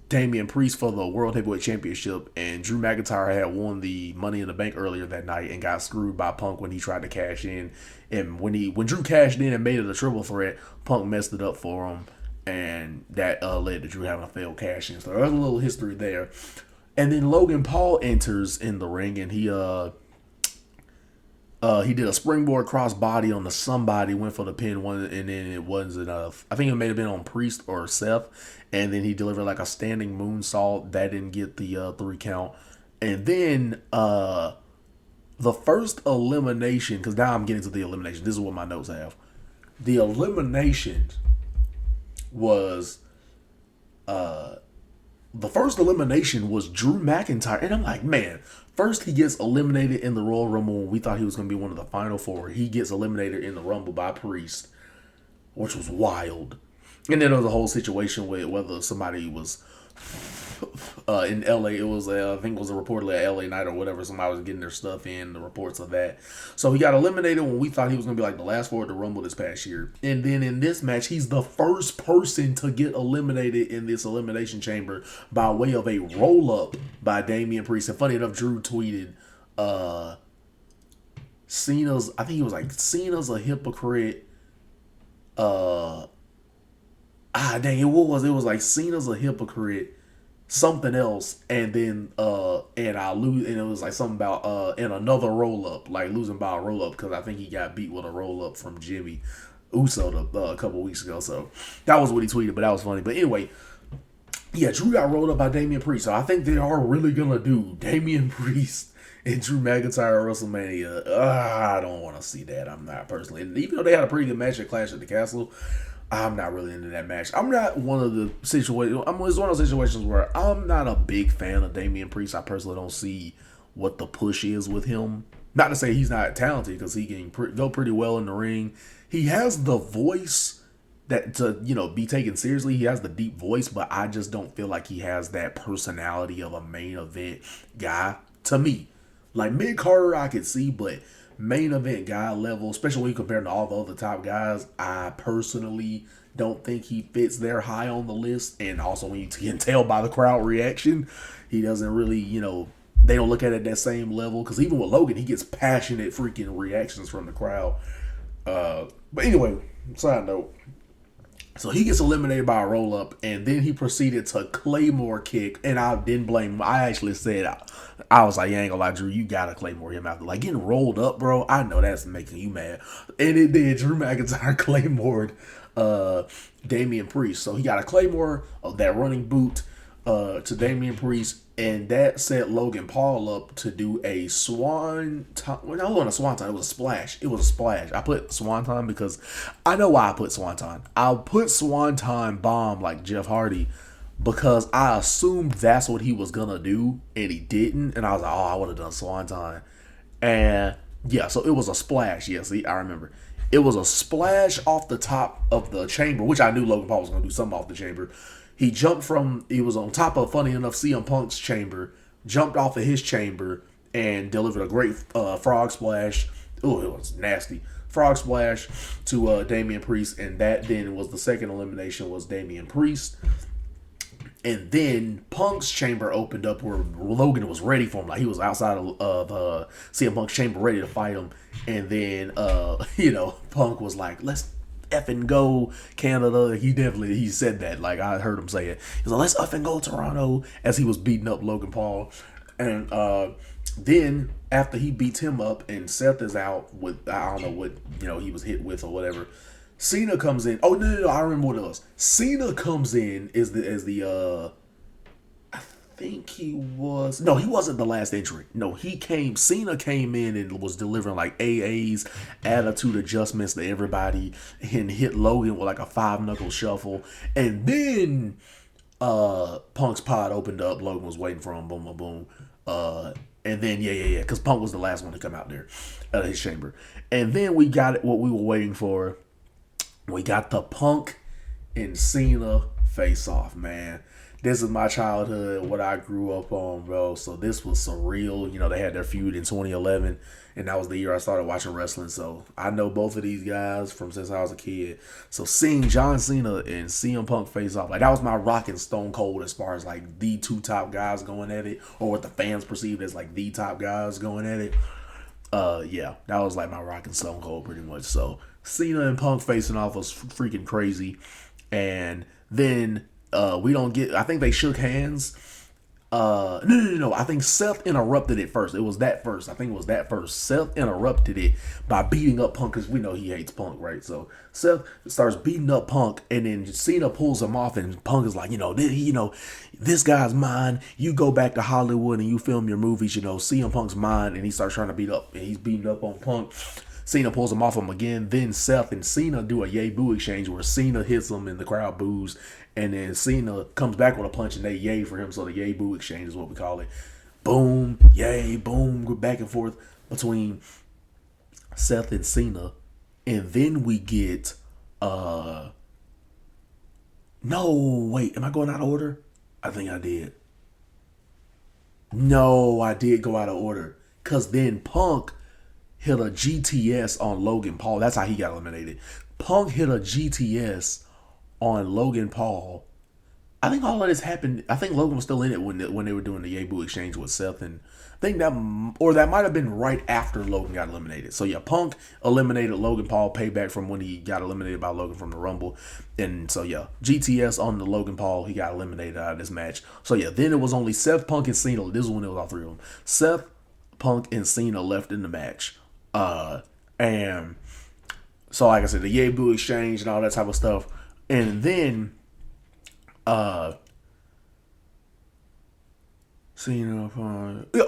Damian Priest for the World Heavyweight Championship, and Drew McIntyre had won the Money in the Bank earlier that night and got screwed by Punk when he tried to cash in. And when Drew cashed in and made it a triple threat, Punk messed it up for him, and that led to Drew having a failed cash in. So there's a little history there. And then Logan Paul enters in the ring, and he did a springboard crossbody on the somebody, went for the pin one, and then it wasn't enough. I think it may have been on Priest or Seth, and then he delivered like a standing moonsault that didn't get the 3 count. And then the first elimination, because now I'm getting to the elimination. This is what my notes have. The elimination was the first elimination was Drew McIntyre. And I'm like, man, first he gets eliminated in the Royal Rumble when we thought he was going to be one of the final 4. He gets eliminated in the Rumble by Priest, which was wild. And then there was a whole situation with whether somebody was in LA. It was, I think it was a reportedly a LA night or whatever. Somebody was getting their stuff in, the reports of that. So he got eliminated when we thought he was going to be like the last 4 at the Rumble this past year. And then in this match, he's the first person to get eliminated in this Elimination Chamber by way of a roll-up by Damian Priest. And funny enough, Drew tweeted, Cena's, I think he was like, Cena's a hypocrite. It was like Cena's a hypocrite, something else, and then and I lose, and it was like something about and another roll up, like losing by a roll up, because I think he got beat with a roll up from Jimmy. Uso a couple weeks ago. So that was what he tweeted, but that was funny. But anyway, yeah, Drew got rolled up by Damian Priest. So I think they are really gonna do Damian Priest and Drew McIntyre at WrestleMania. I don't want to see that. I'm not personally. And even though they had a pretty good match at Clash at the Castle, I'm not really into that match. I'm not one of the situations. It's one of those situations where I'm not a big fan of Damian Priest. I personally don't see what the push is with him. Not to say he's not talented, because he can go pretty well in the ring. He has the voice that to be taken seriously. He has the deep voice, but I just don't feel like he has that personality of a main event guy to me. Like mid Carter, I could see, but main event guy level, especially when you compare him to all the other top guys, I personally don't think he fits there high on the list. And also, when you can tell by the crowd reaction, he doesn't really, they don't look at it at that same level. Because even with Logan, he gets passionate freaking reactions from the crowd. But anyway, side note. So he gets eliminated by a roll up, and then he proceeded to Claymore kick, and I didn't blame him. I actually said, I was like, you ain't gonna lie, Drew, you gotta Claymore him after. Like, getting rolled up, bro, I know that's making you mad. And it did. Drew McIntyre Claymored Damian Priest. So he got a Claymore of that running boot to Damian Priest, and that set Logan Paul up to do a swan time. Well, no, it wasn't a swan time. It was a splash. It was a splash. I put swan time because I know why I put swan time. I'll put swan time bomb like Jeff Hardy because I assumed that's what he was gonna do, and he didn't. And I was like, oh, I would have done swan time. And yeah, so it was a splash. Yeah, see, I remember. It was a splash off the top of the chamber, which I knew Logan Paul was gonna do something off the chamber. He jumped he was on top of, funny enough, CM Punk's chamber, jumped off of his chamber, and delivered a great frog splash. Oh, it was nasty. Frog splash to Damian Priest, and that then was the second elimination, was Damian Priest. And then Punk's chamber opened up where Logan was ready for him. Like, he was outside of CM Punk's chamber ready to fight him. And then, Punk was like, let's effing go Canada. He said that. Like, I heard him say it. He's like, let's effing go Toronto, as he was beating up Logan Paul. And then after he beats him up and Seth is out with, I don't know what he was hit with or whatever, Cena comes in. Oh no, I remember what it was. Cena comes in as the I think he wasn't the last entry. No, Cena came in and was delivering like AA's attitude adjustments to everybody and hit Logan with like a 5-knuckle shuffle. And then Punk's pod opened up. Logan was waiting for him. Boom, boom, boom. And then because Punk was the last one to come out there out of his chamber. And then we got what we were waiting for. We got the Punk and Cena face off, man. This is my childhood, what I grew up on, bro. So this was surreal. They had their feud in 2011, and that was the year I started watching wrestling. So I know both of these guys from since I was a kid. So seeing John Cena and CM Punk face off, like, that was my Rock and Stone Cold as far as like the two top guys going at it, or what the fans perceived as like the top guys going at it. Yeah, that was like my Rock and Stone Cold pretty much. So Cena and Punk facing off was freaking crazy. And then I think they shook hands. No. I think Seth interrupted it first. It was that first. I think it was that first. Seth interrupted it by beating up Punk, because we know he hates Punk, right? So Seth starts beating up Punk, and then Cena pulls him off, and Punk is like, this guy's mine. You go back to Hollywood and you film your movies. CM Punk's mine, and he starts trying to beat up, and he's beating up on Punk. Cena pulls him off him again. Then Seth and Cena do a yay boo exchange where Cena hits him and the crowd boos. And then Cena comes back with a punch and they yay for him. So the yay boo exchange is what we call it. Boom, yay, boom. Go back and forth between Seth and Cena. And then we get no, wait, am I going out of order? I think I did. No, I did go out of order. Because then Punk hit a GTS on Logan Paul. That's how he got eliminated. Punk hit a GTS on Logan Paul. I think all of this happened. I think Logan was still in it when they were doing the Yay Boo exchange with Seth, and I think that might have been right after Logan got eliminated. So yeah, Punk eliminated Logan Paul, payback from when he got eliminated by Logan from the Rumble, and so yeah, GTS on the Logan Paul, he got eliminated out of this match. So yeah, then it was only Seth, Punk, and Cena. This is when it was all three of them. Seth, Punk, and Cena left in the match, and So like I said, the Yay Boo exchange and all that type of stuff. And then Cena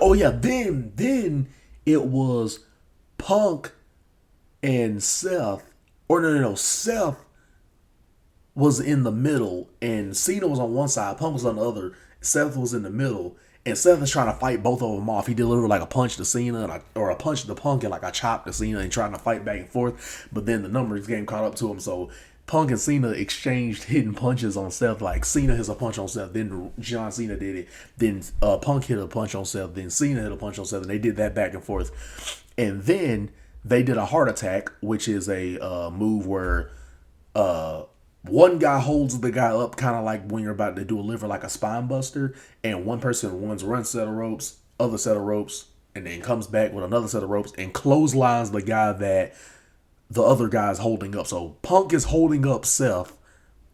oh yeah, then it was Punk and Seth. Or no, Seth was in the middle and Cena was on one side, Punk was on the other. Seth was in the middle, and Seth is trying to fight both of them off. He delivered like a punch to Cena or a punch to Punk and like a chop to Cena and trying to fight back and forth. But then the numbers game caught up to him, so Punk and Cena exchanged hidden punches on Seth. Like Cena hits a punch on Seth, then John Cena did it. Then Punk hit a punch on Seth, then Cena hit a punch on Seth, and they did that back and forth. And then they did a heart attack, which is a move where one guy holds the guy up, kind of like when you're about to do a liver, like a spine buster, and one person runs one set of ropes, other set of ropes, and then comes back with another set of ropes and clotheslines the guy that the other guy is holding up. So Punk is holding up Seth,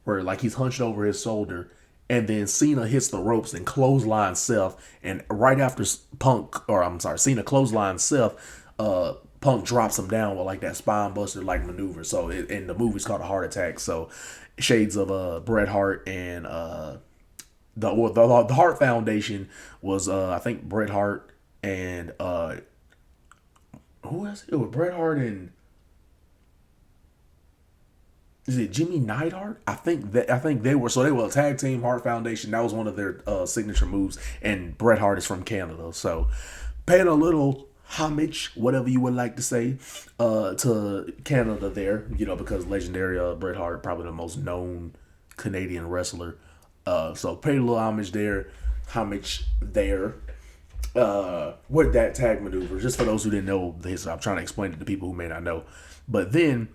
where like he's hunched over his shoulder, and then Cena hits the ropes and clotheslines Seth, and right after Cena clotheslines Seth, Punk drops him down with like that spine buster like maneuver. So and the movie's called a heart attack. So shades of Bret Hart and the Hart Foundation was I think Bret Hart and who was it? It was Bret Hart and is it Jimmy Neidhart? I think they were a tag team. Hart Foundation, that was one of their signature moves, and Bret Hart is from Canada, so paying a little homage, whatever you would like to say, to Canada there, because legendary Bret Hart, probably the most known Canadian wrestler. So pay a little homage there with that tag maneuver. Just for those who didn't know the history, I'm trying to explain it to people who may not know. But then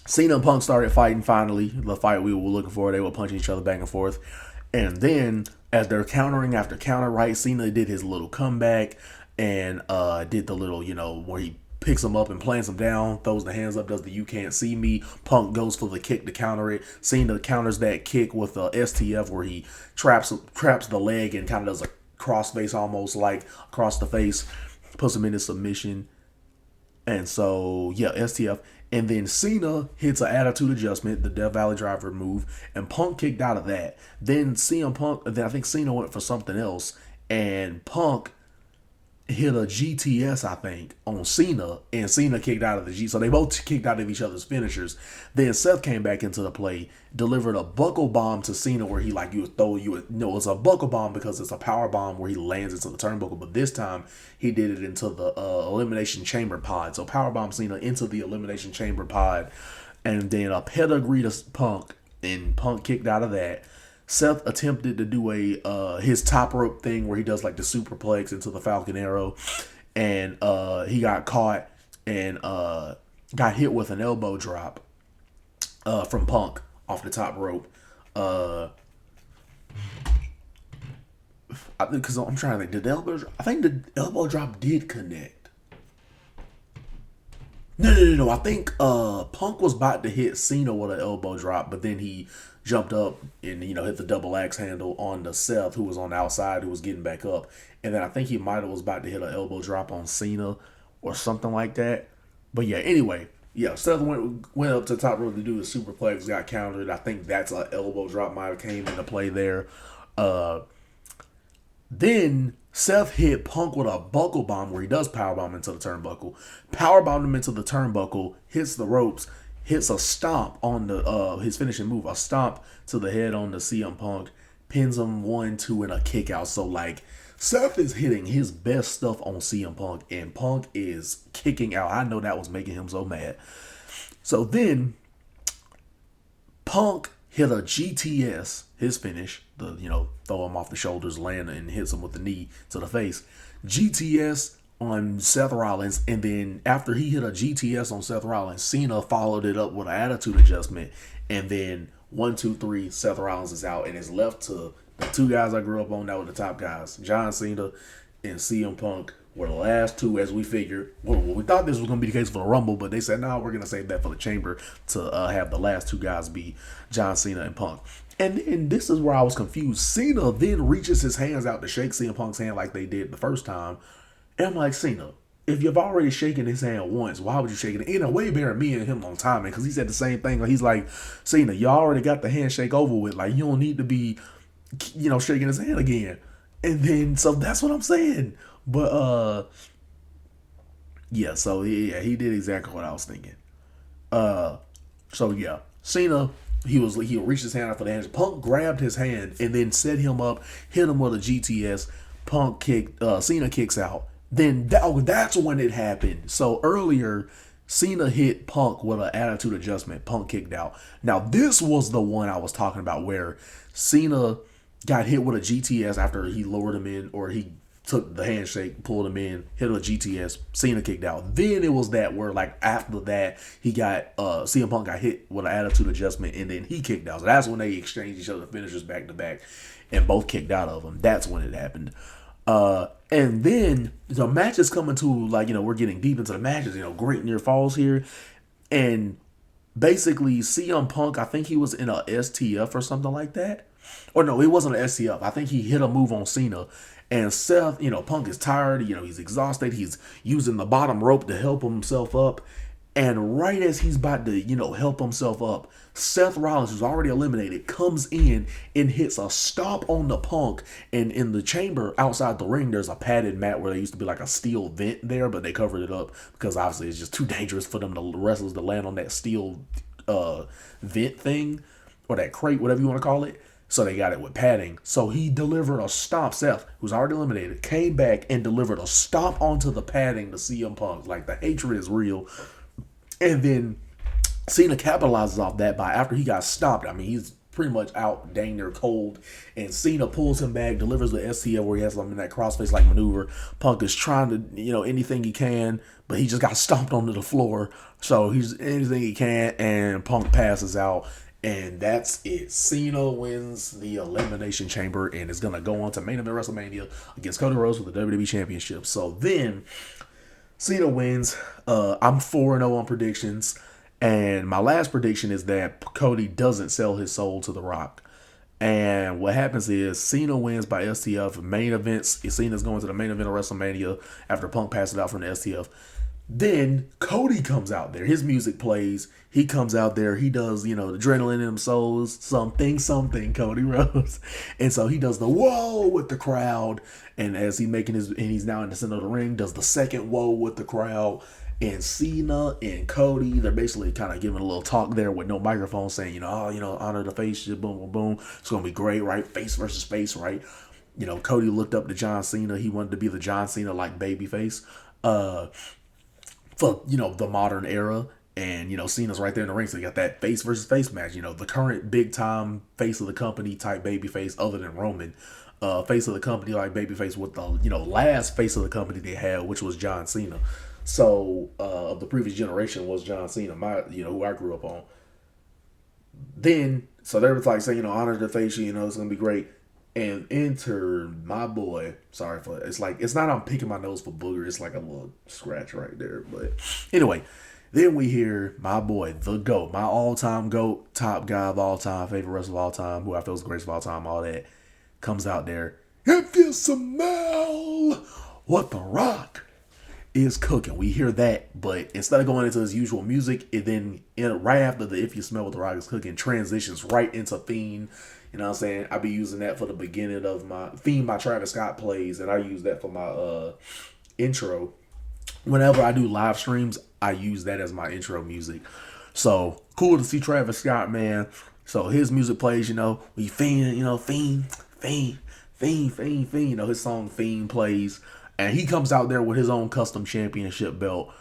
Cena and Punk started fighting finally. The fight we were looking for. They were punching each other back and forth. And then as they're countering after counter, right, Cena did his little comeback and did the little, where he picks him up and plants him down, throws the hands up, does the "you can't see me." Punk goes for the kick to counter it. Cena counters that kick with a STF where he traps the leg and kind of does a crossface almost like across the face, puts him in his submission. And so, yeah, STF. And then Cena hits an attitude adjustment, the Death Valley Driver move, and Punk kicked out of that. Then I think Cena went for something else, and Punk hit a GTS, I think, on Cena, and Cena kicked out of the G. So they both kicked out of each other's finishers. Then Seth came back into the play, delivered a buckle bomb to Cena where he it's a buckle bomb because it's a power bomb where he lands into the turnbuckle, but this time he did it into the Elimination Chamber pod. So power bomb Cena into the Elimination Chamber pod, and then a pedigree to Punk, and Punk kicked out of that. Seth attempted to do his top rope thing where he does like the superplex into the Falcon Arrow, and he got caught and got hit with an elbow drop from Punk off the top rope. Because I'm trying to think, I think the elbow drop did connect. No. I think Punk was about to hit Cena with an elbow drop, but then he jumped up and hit the double axe handle on the Seth, who was on the outside, who was getting back up, and then I think he was about to hit an elbow drop on Cena or something like that. But yeah, anyway, yeah, Seth went up to the top rope to do the superplex, got countered. I think that's an elbow drop might have came into play there. Then Seth hit Punk with a buckle bomb where he does powerbomb into the turnbuckle. Powerbombed him into the turnbuckle, hits the ropes, hits a stomp on the his finishing move, a stomp to the head on the CM Punk, pins him 1-2 and a kick out. So like Seth is hitting his best stuff on CM Punk, and Punk is kicking out. I know that was making him so mad. So then Punk hit a GTS, his finish, throw him off the shoulders, land, and hits him with the knee to the face. GTS on Seth Rollins, and then after he hit a GTS on Seth Rollins, Cena followed it up with an attitude adjustment, and then 1, 2, 3, Seth Rollins is out, and it's left to the two guys I grew up on that were the top guys, John Cena and CM Punk, were the last two, as we figured. Well, we thought this was going to be the case for the Rumble, but they said, no, we're going to save that for the Chamber to have the last two guys be John Cena and Punk. And this is where I was confused. Cena then reaches his hands out to shake CM Punk's hand like they did the first time. And I'm like, Cena, if you've already shaken his hand once, why would you shake it? In a way better me and him on timing, because he said the same thing. Like, he's like, Cena, you already got the handshake over with. Like, you don't need to be, shaking his hand again. And then, so that's what I'm saying. But yeah. So yeah, he did exactly what I was thinking. Uh, so yeah, Cena. He reached his hand out for the hands. Punk grabbed his hand and then set him up, hit him with a GTS. Punk kicked. Cena kicks out. Then that's when it happened. So earlier, Cena hit Punk with an attitude adjustment. Punk kicked out. Now this was the one I was talking about where Cena got hit with a GTS after he lowered him in, or he took the handshake, pulled him in, hit a GTS, Cena kicked out. Then it was that where, like, after that, he got CM Punk got hit with an attitude adjustment, and then he kicked out. So that's when they exchanged each other finishers back to back, and both kicked out of him. That's when it happened. And then the match is coming to, like, we're getting deep into the matches. Great near falls here, and basically CM Punk, I think he was in a STF or something like that. Or no, it wasn't an STF. I think he hit a move on Cena. And Seth, Punk is tired. He's exhausted. He's using the bottom rope to help himself up. And right as he's about to, help himself up, Seth Rollins, who's already eliminated, comes in and hits a stomp on the Punk. And in the chamber outside the ring, there's a padded mat where there used to be like a steel vent there, but they covered it up because obviously it's just too dangerous for them, the wrestlers, to land on that steel vent thing, or that crate, whatever you want to call it. So they got it with padding. So he delivered a stomp. Seth, who's already eliminated, came back and delivered a stomp onto the padding to CM Punk. Like, the hatred is real. And then Cena capitalizes off that by, after he got stomped, I mean, he's pretty much out dang near cold. And Cena pulls him back, delivers the STF where he has him in that crossface-like maneuver. Punk is trying to, anything he can, but he just got stomped onto the floor. So he's anything he can, and Punk passes out. And that's it. Cena wins the Elimination Chamber and is going to go on to main event WrestleMania against Cody Rhodes for the WWE Championship. So then, Cena wins. I'm 4-0 on predictions. And my last prediction is that Cody doesn't sell his soul to The Rock. And what happens is Cena wins by STF. Main events, Cena's going to the main event of WrestleMania after Punk passes out from the STF. Then Cody comes out there. His music plays. He comes out there. He does, the adrenaline in them souls. Something, Cody Rhodes. And so he does the whoa with the crowd. And as he's now in the center of the ring, does the second whoa with the crowd. And Cena and Cody, they're basically kind of giving a little talk there with no microphone, saying, honor the face, boom, boom, boom. It's going to be great, right? Face versus face, right? Cody looked up to John Cena. He wanted to be the John Cena like babyface. For the modern era, and Cena's right there in the ring, so you got that face versus face match. The current big time face of the company type baby face, other than Roman, face of the company like baby face with the last face of the company they had, which was John Cena. So of the previous generation was John Cena, who I grew up on. Then so they were like saying honor the face, it's gonna be great. And enter my boy. Sorry for it. It's not I'm picking my nose for booger. It's like a little scratch right there. But anyway, then we hear my boy, the GOAT, my all-time GOAT, top guy of all time, favorite wrestler of all time, who I feel is the greatest of all time, all that, comes out there. If you smell what The Rock is cooking, we hear that, but instead of going into his usual music, it then right after the If You Smell What The Rock Is Cooking transitions right into Fiend. You know what I'm saying? I be using that for the beginning of my Fiend by Travis Scott plays, and I use that for my intro. Whenever I do live streams, I use that as my intro music. So cool to see Travis Scott, man. So his music plays, we Fiend, Fiend, his song Fiend plays. And he comes out there with his own custom championship belt.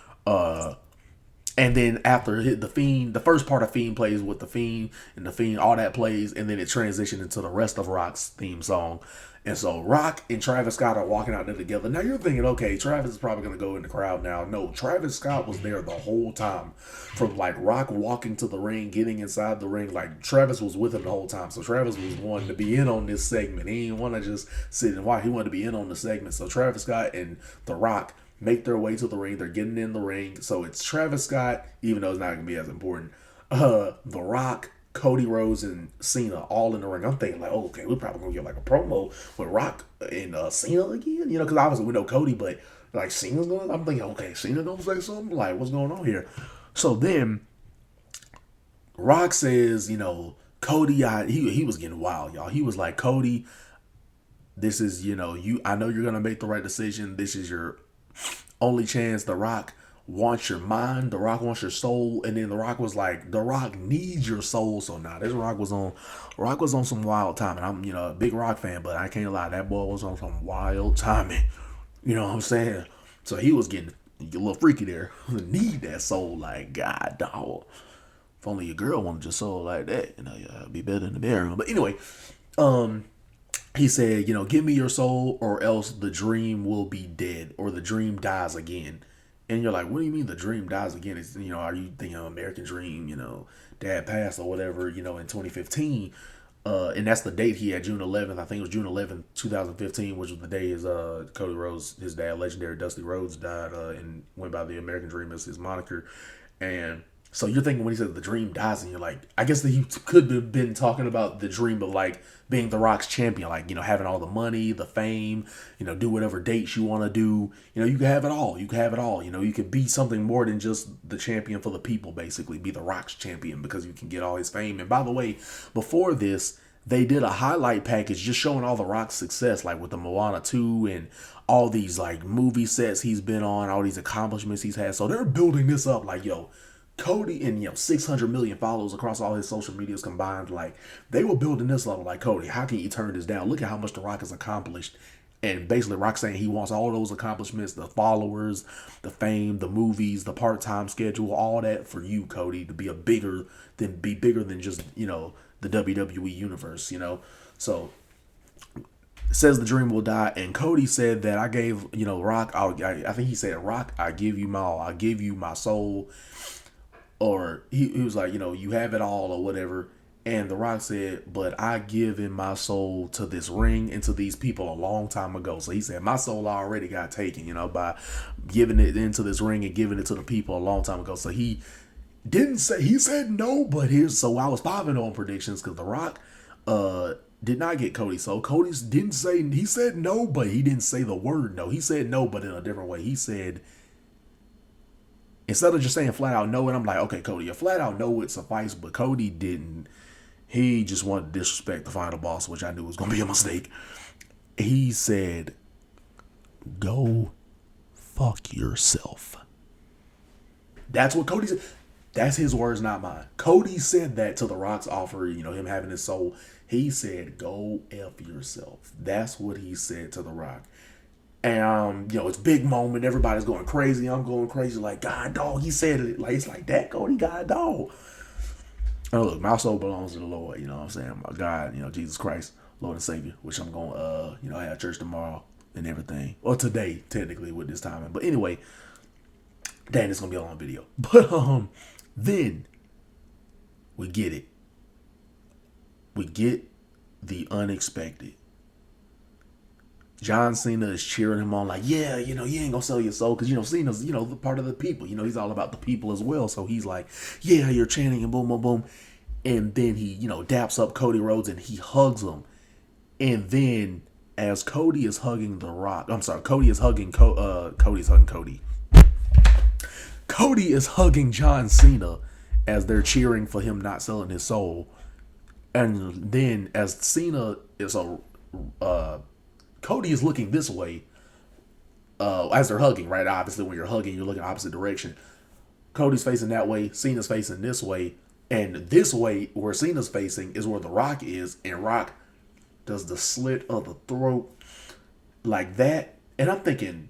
And then after the Fiend, the first part of Fiend plays with the Fiend, and the Fiend, all that plays, and then it transitioned into the rest of Rock's theme song. And so Rock and Travis Scott are walking out there together. Now you're thinking, okay, Travis is probably going to go in the crowd now. No, Travis Scott was there the whole time. From like Rock walking to the ring, getting inside the ring, like Travis was with him the whole time. So Travis was wanting to be in on this segment. He didn't want to just sit and watch. He wanted to be in on the segment. So Travis Scott and The Rock make their way to the ring. They're getting in the ring. So it's Travis Scott, even though it's not going to be as important. The Rock, Cody Rhodes, and Cena all in the ring. I'm thinking like, okay, we're probably going to get like a promo with Rock and Cena again. Because obviously we know Cody, but Like Cena's gonna. I'm thinking, okay, Cena gonna say something. Like, what's going on here? So then Rock says, Cody, he was getting wild, y'all. He was like, Cody, this is, I know you're gonna make the right decision. This is your only chance. The Rock wants your mind. The Rock wants your soul. And then The Rock was like, The Rock needs your soul. So now this Rock was on some wild timing. I'm, a big Rock fan, but I can't lie, that boy was on some wild timing. You know what I'm saying? So he was getting a little freaky there. Need that soul, like, God, dog. If only your girl wanted your soul like that, it'd be better in the bedroom. But anyway, he said, give me your soul or else the dream will be dead or the dream dies again. And you're like, what do you mean the dream dies again? It's, are you thinking of American Dream, Dad passed or whatever, in 2015. And that's the date he had, June 11th. I think it was June 11th, 2015, which was the day his Cody Rhodes, his dad, legendary Dusty Rhodes, died and went by the American Dream as his moniker. And so you're thinking when he said the dream dies, and you're like, I guess that he could have been talking about the dream of like being The Rock's champion, like, having all the money, the fame, do whatever dates you want to do. You can have it all. You can have it all. You could be something more than just the champion for the people, basically. Be The Rock's champion because you can get all his fame. And by the way, before this, they did a highlight package just showing all The Rock's success, like with the Moana 2 and all these like movie sets he's been on, all these accomplishments he's had. So they're building this up like, yo, Cody and 600 million followers across all his social medias combined, like they were building this level like, Cody, how can you turn this down? Look at how much The Rock has accomplished. And basically Rock saying he wants all those accomplishments, the followers, the fame, the movies, the part-time schedule, all that for you, Cody, to be bigger than just, the WWE universe, So says the dream will die, and Cody said that I gave, Rock, I think he said, Rock, I give you my all, I give you my soul. Or he was like, you have it all or whatever. And The Rock said, but I given my soul to this ring and to these people a long time ago. So he said, my soul already got taken, by giving it into this ring and giving it to the people a long time ago. So he said no, but so I was popping on predictions because The Rock did not get Cody's soul. Cody's didn't say, he said no, but he didn't say the word no. He said no, but in a different way. He said, instead of just saying flat out no, and I'm like, okay, Cody, a flat out no would suffice, but Cody didn't. He just wanted to disrespect the final boss, which I knew was going to be a mistake. He said, go fuck yourself. That's what Cody said. That's his words, not mine. Cody said that to The Rock's offer, him having his soul. He said, go F yourself. That's what he said to The Rock. And, it's big moment. Everybody's going crazy. I'm going crazy. Like, God, dog, he said it. Like, it's like that, Cody, God, dog. Oh, look, my soul belongs to the Lord. You know what I'm saying? My God, Jesus Christ, Lord and Savior, which I'm going to, have church tomorrow and everything. Or today, technically, with this timing. But anyway, dang, it's going to be a long video. But, then we get it. We get the unexpected. John Cena is cheering him on like, yeah, you ain't gonna sell your soul. Because, Cena's, the part of the people. He's all about the people as well. So he's like, yeah, you're chanting and boom, boom, boom. And then he, daps up Cody Rhodes and he hugs him. And then as Cody is hugging The Rock, Cody is hugging Cody. Cody is hugging John Cena as they're cheering for him not selling his soul. And then as Cena is Cody is looking this way as they're hugging, right? Obviously, when you're hugging, you're looking opposite direction. Cody's facing that way. Cena's facing this way. And this way, where Cena's facing, is where The Rock is. And Rock does the slit of the throat like that. And I'm thinking,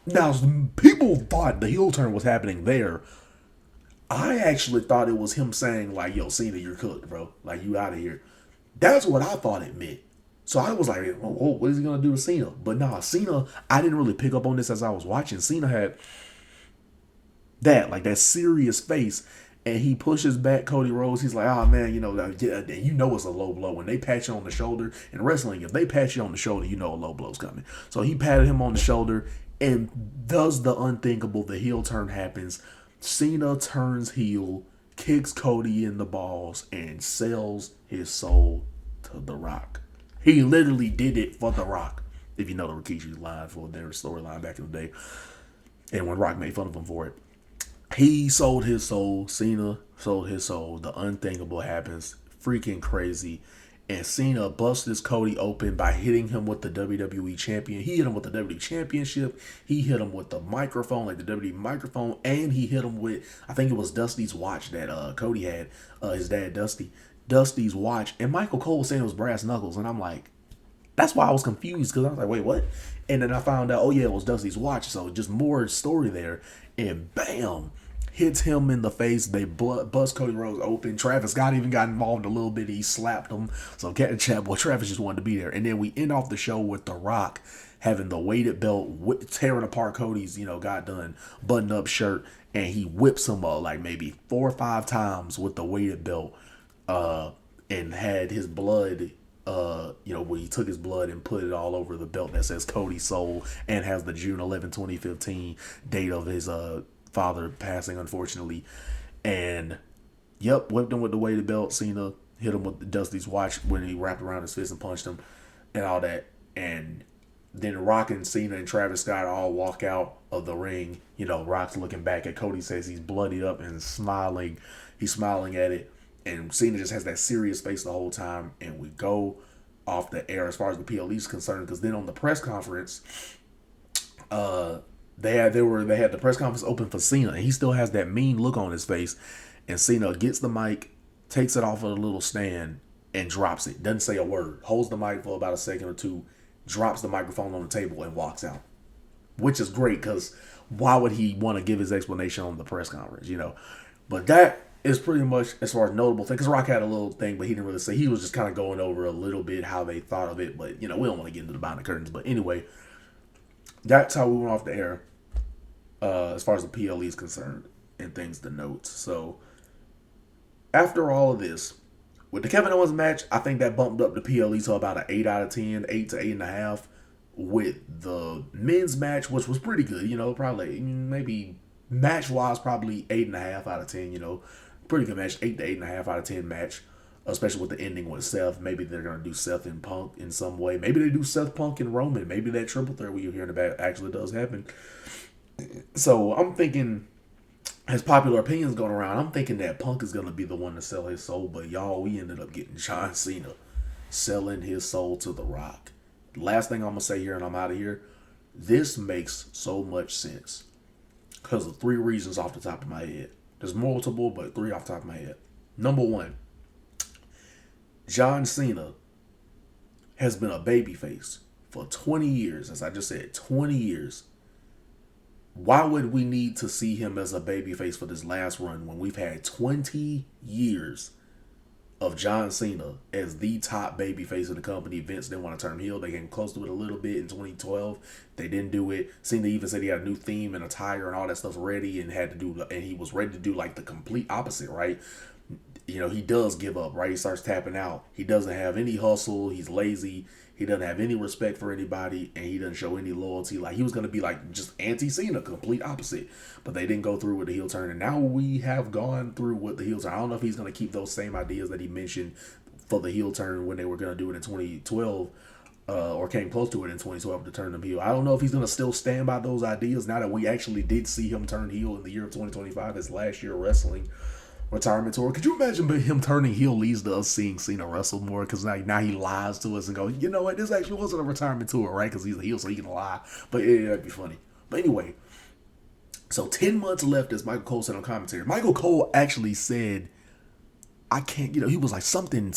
now, people thought the heel turn was happening there. I actually thought it was him saying, like, yo, Cena, you're cooked, bro. Like, you out of here. That's what I thought it meant. So I was like, oh, what is he going to do to Cena? But nah, Cena, I didn't really pick up on this as I was watching. Cena had that serious face. And he pushes back Cody Rhodes. He's like, oh, man, it's a low blow. When they pat you on the shoulder, in wrestling, if they pat you on the shoulder, a low blow's coming. So he patted him on the shoulder and does the unthinkable. The heel turn happens. Cena turns heel, kicks Cody in the balls, and sells his soul to The Rock. He literally did it for The Rock. If you know the Rikishi line for their storyline back in the day, and when Rock made fun of him for it, he sold his soul. Cena sold his soul. The unthinkable happens. Freaking crazy. And Cena busted Cody open by hitting him with the WWE champion. He hit him with the WWE championship. He hit him with the microphone, like the WWE microphone, and he hit him with, I think it was Dusty's watch that Cody had, his dad Dusty. Dusty's watch. And Michael Cole was saying it was brass knuckles. And I'm like, that's why I was confused, because I was like, wait, what? And then I found out, oh yeah, it was Dusty's watch. So just more story there. And bam, hits him in the face. They bust Cody Rhodes open. Travis Scott even got involved a little bit. He slapped him. So Travis just wanted to be there. And then we end off the show with The Rock having the weighted belt, tearing apart Cody's, got done button up shirt, and he whips him up like maybe 4 or 5 times with the weighted belt, and had his blood. Where he took his blood and put it all over the belt that says Cody Soul and has the June 11, 2015 date of his father passing, unfortunately. And yep, whipped him with the weighted belt. Cena hit him with Dusty's watch when he wrapped around his fist and punched him and all that. And then Rock and Cena and Travis Scott all walk out of the ring. Rock's looking back at Cody, says he's bloodied up and smiling. He's smiling at it. And Cena just has that serious face the whole time. And we go off the air as far as the PLE is concerned, because then on the press conference, they had the press conference open for Cena, and he still has that mean look on his face. And Cena gets the mic, takes it off of the little stand, and drops it. Doesn't say a word. Holds the mic for about a second or two, drops the microphone on the table, and walks out. Which is great, because why would he want to give his explanation on the press conference, But that is pretty much as far as notable thing, because Rock had a little thing, but he didn't really say. He was just kind of going over a little bit how they thought of it, but we don't want to get into the behind the curtains. But anyway, that's how we went off the air, as far as the PLE is concerned and things to note. So after all of this, with the Kevin Owens match, I think that bumped up the PLE to about an 8 out of 10, 8 to 8.5. With the men's match, which was pretty good, probably maybe match wise, probably 8.5 out of 10, pretty good match, 8 to 8.5 out of 10 match, especially with the ending with Seth. Maybe they're going to do Seth and Punk in some way. Maybe they do Seth, Punk, and Roman. Maybe that triple threat we hear in the back actually does happen. So I'm thinking, as popular opinions going around, I'm thinking that Punk is going to be the one to sell his soul. But y'all, we ended up getting John Cena selling his soul to The Rock. Last thing I'm going to say here, and I'm out of here. This makes so much sense because of 3 reasons off the top of my head. There's multiple, but 3 off the top of my head. Number 1, John Cena has been a babyface for 20 years. As I just said, 20 years. Why would we need to see him as a babyface for this last run when we've had 20 years of John Cena as the top babyface of the company? Vince didn't want to turn heel. They came close to it a little bit in 2012. They didn't do it. Cena even said he had a new theme and attire and all that stuff ready, and he was ready to do like the complete opposite, right? He does give up, right? He starts tapping out. He doesn't have any hustle. He's lazy. He doesn't have any respect for anybody, and he doesn't show any loyalty. Like, he was going to be like just anti-Cena, complete opposite. But they didn't go through with the heel turn, and now we have gone through with the heel turn. I don't know if he's going to keep those same ideas that he mentioned for the heel turn when they were going to do it in 2012, or came close to it in 2012 to turn them heel. I don't know if he's going to still stand by those ideas now that we actually did see him turn heel in the year of 2025, his last year wrestling retirement tour. Could you imagine him turning heel leads to us seeing Cena wrestle more? Because now he lies to us and goes, you know what, this actually wasn't a retirement tour, right? Because he's a heel, so he can lie. But yeah, that'd be funny. But anyway, so 10 months left, as Michael Cole said on commentary. Michael Cole actually said, I can't, he was like something,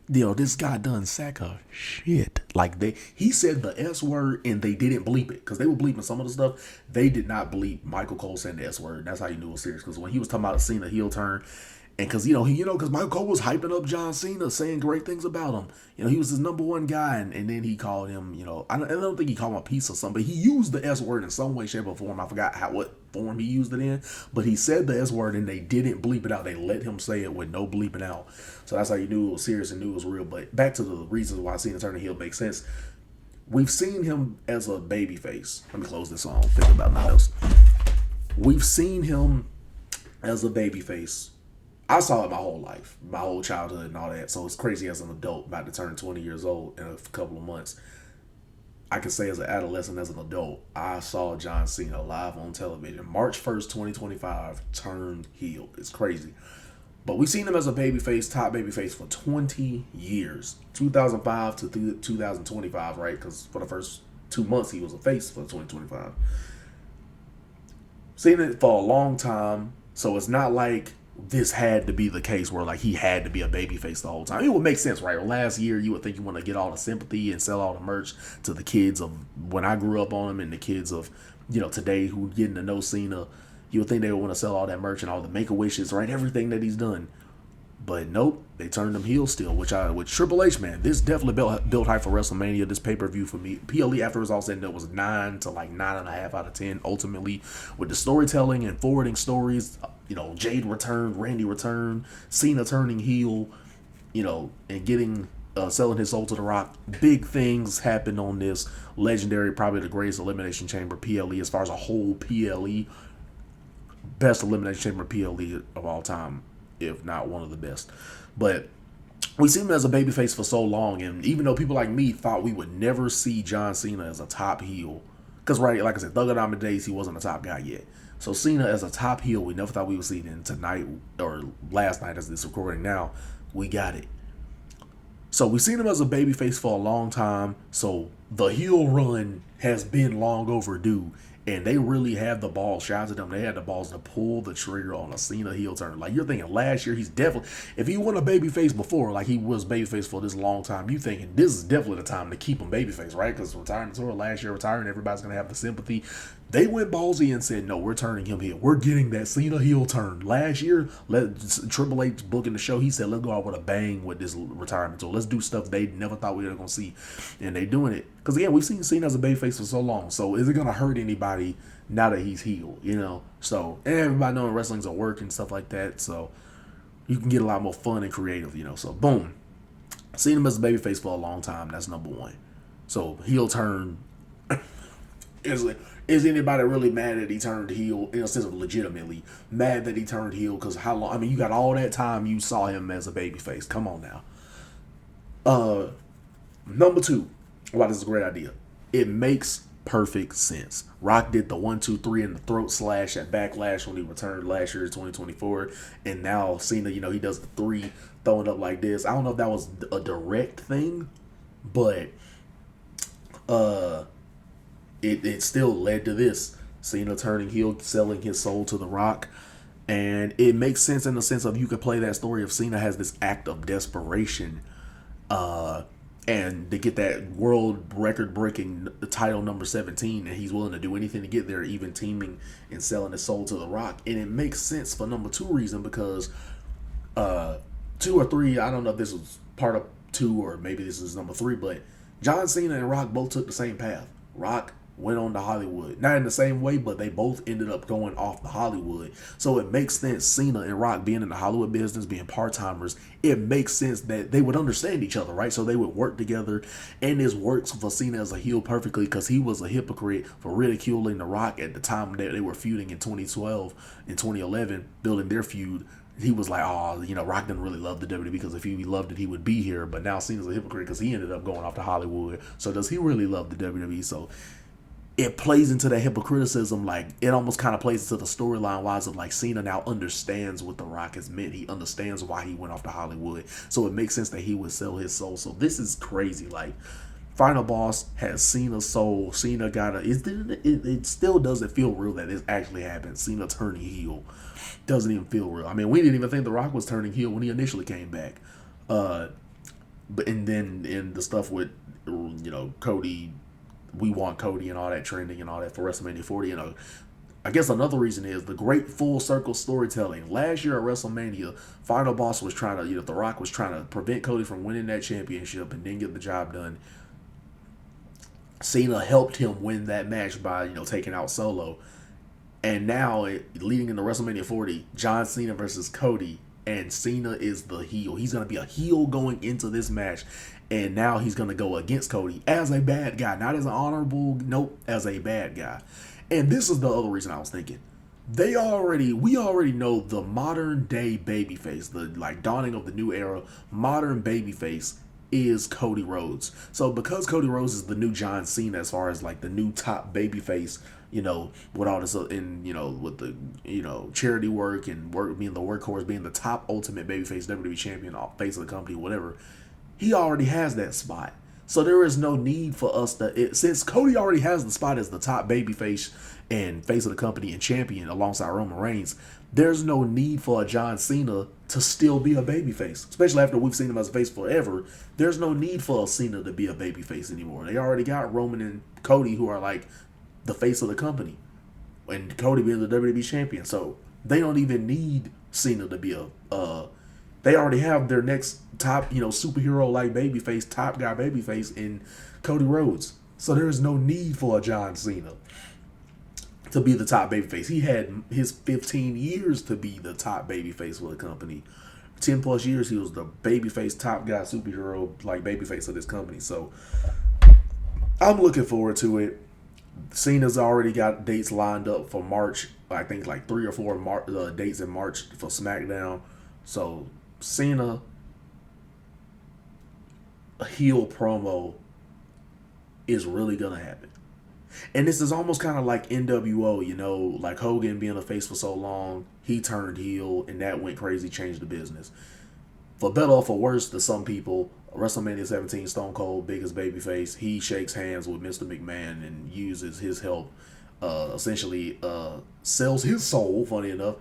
this guy done sack of shit. Like he said the S word and they didn't bleep it, because they were bleeping some of the stuff. They did not bleep Michael Cole saying the S word. That's how you knew it was serious, because when he was talking about Cena heel turn, and because because Michael Cole was hyping up John Cena, saying great things about him. He was his number 1 guy, and then he called him, I don't think he called him a piece or something, but he used the S word in some way, shape, or form. I forgot what form he used it in, but he said the S word and they didn't bleep it out. They let him say it with no bleeping out. So that's how you knew it was serious and knew it was real. But back to the reasons why Cena turning heel makes sense. We've seen him as a babyface. Let me close this on. Think about nothing else. We've seen him as a babyface. I saw it my whole life, my whole childhood and all that. So it's crazy as an adult about to turn 20 years old in a couple of months. I can say as an adolescent, as an adult, I saw John Cena live on television. March 1st, 2025, turned heel. It's crazy. But we've seen him as a babyface, top babyface for 20 years. 2005 to 2025, right? Because for the first 2 months, he was a face for 2025. Seen it for a long time, so it's not like this had to be the case where like he had to be a babyface the whole time. It would make sense, right? Well, last year you would think you want to get all the sympathy and sell all the merch to the kids of when I grew up on him and the kids of today who getting to know Cena. You would think they would want to sell all that merch and all the Make-A-Wishes, right? Everything that he's done. But nope, they turned him heel still, with Triple H, man, this definitely built hype for WrestleMania. This pay-per-view for me, PLE after it was all said and done was 9 to like 9.5 out of 10. Ultimately, with the storytelling and forwarding stories, Jade returned, Randy returned, Cena turning heel, and getting selling his soul to The Rock. Big things happened on this legendary, probably the greatest Elimination Chamber PLE as far as a whole PLE, best Elimination Chamber PLE of all time, if not one of the best. But we see him as a babyface for so long, and even though people like me thought we would never see John Cena as a top heel, because right, like I said, Thug of Diamond Days, he wasn't a top guy yet. So Cena as a top heel, we never thought we would see it. And tonight, or last night as this recording now, we got it. So we've seen him as a babyface for a long time. So the heel run has been long overdue. And they really had the balls. Shout out to them. They had the balls to pull the trigger on a Cena heel turn. Like, you're thinking last year, he's definitely, if he won a babyface before, like he was babyface for this long time, you thinking this is definitely the time to keep him babyface, right? Because retiring tour last year, retiring, everybody's going to have the sympathy. They went ballsy and said, no, we're turning him heel. We're getting that Cena heel turn. Last year, Triple H booking the show, he said, let's go out with a bang with this retirement tour. Let's do stuff they never thought we were going to see. And they doing it. Because, again, we've seen Cena as a babyface for so long. So is it going to hurt anybody now that he's heel, So, and everybody knowing wrestling's a work and stuff like that. So you can get a lot more fun and creative, So, boom. Seen him as a babyface for a long time. That's number one. So, heel turn. Is anybody really mad that he turned heel, in a sense of legitimately mad that he turned heel? Because how long? I mean, you got all that time you saw him as a babyface. Come on now. Number two, why this is a great idea. It makes perfect sense. Rock did the 1, 2, 3 in the throat slash at Backlash when he returned last year, 2024, and now Cena, he does the 3 throwing up like this. I don't know if that was a direct thing, but it still led to this. Cena turning heel, selling his soul to The Rock. And it makes sense in the sense of you could play that story of Cena has this act of desperation and to get that world record breaking title number 17, and he's willing to do anything to get there, even teaming and selling his soul to The Rock. And it makes sense for number 2 reason because 2 or 3, I don't know if this was part of 2 or maybe this is number 3, but John Cena and Rock both took the same path. Rock went on to Hollywood. Not in the same way, but they both ended up going off the Hollywood. So it makes sense, Cena and Rock being in the Hollywood business, being part-timers, it makes sense that they would understand each other, right? So they would work together, and this works for Cena as a heel perfectly because he was a hypocrite for ridiculing The Rock at the time that they were feuding in 2012 and 2011, building their feud. He was like, Rock didn't really love the WWE because if he loved it, he would be here. But now Cena's a hypocrite because he ended up going off to Hollywood. So does he really love the WWE? So it plays into that hypocriticism. Like, it almost kind of plays into the storyline wise of like Cena now understands what The Rock has meant. He understands why he went off to Hollywood. So it makes sense that he would sell his soul. So this is crazy. Like, Final Boss has Cena's soul. Cena got it still doesn't feel real that this actually happened. Cena turning heel doesn't even feel real. I mean, we didn't even think The Rock was turning heel when he initially came back. But and then in the stuff with Cody, we want Cody and all that trending and all that for WrestleMania 40. I guess another reason is the great full circle storytelling. Last year at WrestleMania, Final Boss was trying to, The Rock was trying to prevent Cody from winning that championship and didn't get the job done. Cena helped him win that match by, taking out Solo. And now, leading into WrestleMania 40, John Cena versus Cody, and Cena is the heel. He's going to be a heel going into this match, and now he's going to go against Cody as a bad guy, not as an honorable, nope, as a bad guy. And this is the other reason I was thinking. We already know the modern day babyface, the like dawning of the new era, modern babyface is Cody Rhodes. So because Cody Rhodes is the new John Cena as far as like the new top babyface, with all this and with the charity work and work being the workhorse, being the top ultimate babyface WWE champion, face of the company, whatever, he already has that spot. So there is no need for us since Cody already has the spot as the top babyface and face of the company and champion alongside Roman Reigns. There's no need for a John Cena to still be a babyface, especially after we've seen him as a face forever. There's no need for a Cena to be a babyface anymore. They already got Roman and Cody, who are like the face of the company, and Cody being the WWE champion. So they don't even need Cena to be they already have their next top, superhero like babyface, top guy babyface in Cody Rhodes. So there is no need for a John Cena to be the top babyface. He had his 15 years to be the top babyface for the company. 10 plus years he was the babyface, top guy, superhero like babyface of this company. So I'm looking forward to it. Cena's already got dates lined up for March. I think like 3 or 4 dates in March for SmackDown. So Cena a heel promo is really gonna happen. And this is almost kind of like NWO, like Hogan being a face for so long, he turned heel, and that went crazy, changed the business. For better or for worse to some people, WrestleMania 17, Stone Cold, biggest babyface, he shakes hands with Mr. McMahon and uses his help, essentially sells his soul, funny enough,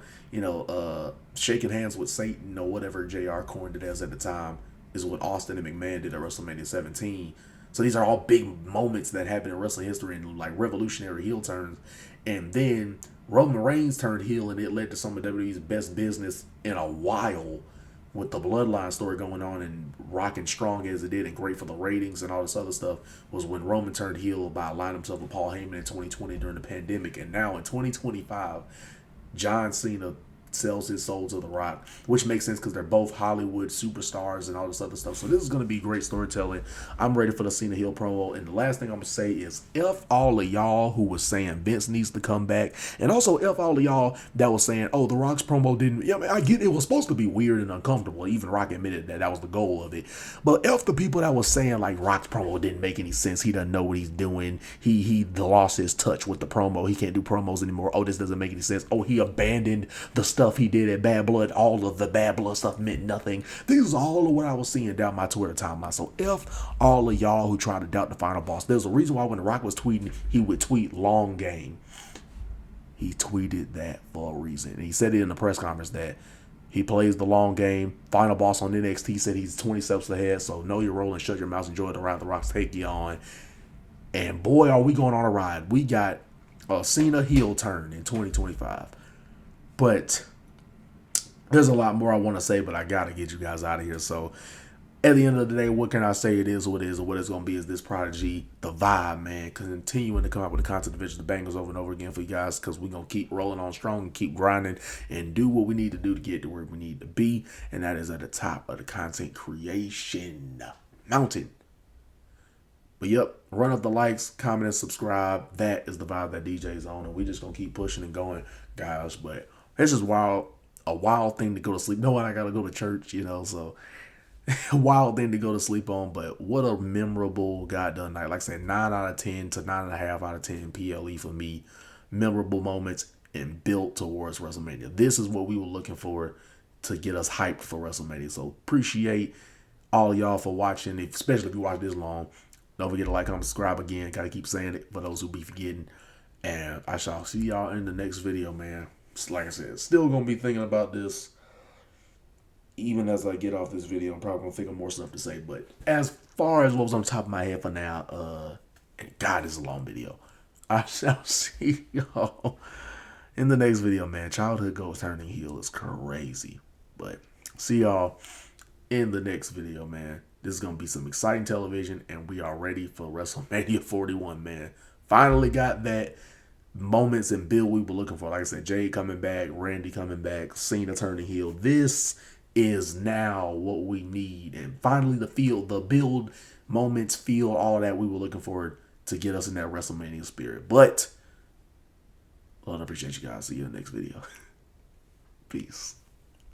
shaking hands with Satan or whatever JR coined it as at the time, is what Austin and McMahon did at WrestleMania 17. So these are all big moments that happen in wrestling history and like revolutionary heel turns. And then Roman Reigns turned heel, and it led to some of WWE's best business in a while, with the bloodline story going on and rocking strong as it did and great for the ratings and all this other stuff, was when Roman turned heel by aligning himself with Paul Heyman in 2020 during the pandemic. And now in 2025, John Cena sells his soul to The Rock, which makes sense because they're both Hollywood superstars and all this other stuff. So this is going to be great storytelling. I'm ready for the Cena heel promo. And the last thing I'm going to say is F all of y'all who was saying Vince needs to come back. And also F all of y'all that was saying, oh, The Rock's promo didn't... Yeah, I get it was supposed to be weird and uncomfortable. Even Rock admitted that that was the goal of it. But F the people that was saying like Rock's promo didn't make any sense. He doesn't know what he's doing. He lost his touch with the promo. He can't do promos anymore. Oh, this doesn't make any sense. Oh, he abandoned the stuff he did at Bad Blood. All of the Bad Blood stuff meant nothing. This is all of what I was seeing down my Twitter timeline. So F all of y'all who try to doubt the final boss. There's a reason why when The Rock was tweeting, he would tweet long game. He tweeted that for a reason. And he said it in the press conference that he plays the long game. Final boss on NXT said he's 20 steps ahead. So know your role and shut your mouth. Enjoy the ride The Rock's take you on. And boy, are we going on a ride. We got a Cena heel turn in 2025. But there's a lot more I want to say, but I got to get you guys out of here. So at the end of the day, what can I say? It is what it is, or what it's going to be is this Prodigy, the vibe, man, continuing to come out with the content division, the bangers over and over again for you guys, because we're going to keep rolling on strong and keep grinding and do what we need to do to get to where we need to be, and that is at the top of the content creation mountain. But yep, run up the likes, comment, and subscribe. That is the vibe that DJ's on, and we just going to keep pushing and going, guys. But this is wild. A wild thing to go to sleep. Knowing I gotta go to church, so a wild thing to go to sleep on. But what a memorable goddamn night. Like I said, 9 out of 10 to 9.5 out of 10 PLE for me. Memorable moments and built towards WrestleMania. This is what we were looking for to get us hyped for WrestleMania. So appreciate all y'all for watching, especially if you watch this long. Don't forget to like, comment, subscribe again. Gotta keep saying it for those who be forgetting. And I shall see y'all in the next video, man. Like I said, still going to be thinking about this even as I get off this video. I'm probably going to think of more stuff to say. But as far as what was on top of my head for now, God, this is a long video. I shall see y'all in the next video, man. Childhood goes turning heel is crazy. But see y'all in the next video, man. This is going to be some exciting television, and we are ready for WrestleMania 41, man. Finally got that moments and build we were looking for. Like I said, Jade coming back, Randy coming back, Cena turning heel. This is now what we need. And finally the build, moments, feel, all that we were looking for to get us in that WrestleMania spirit. But I appreciate you guys. See you in the next video. Peace.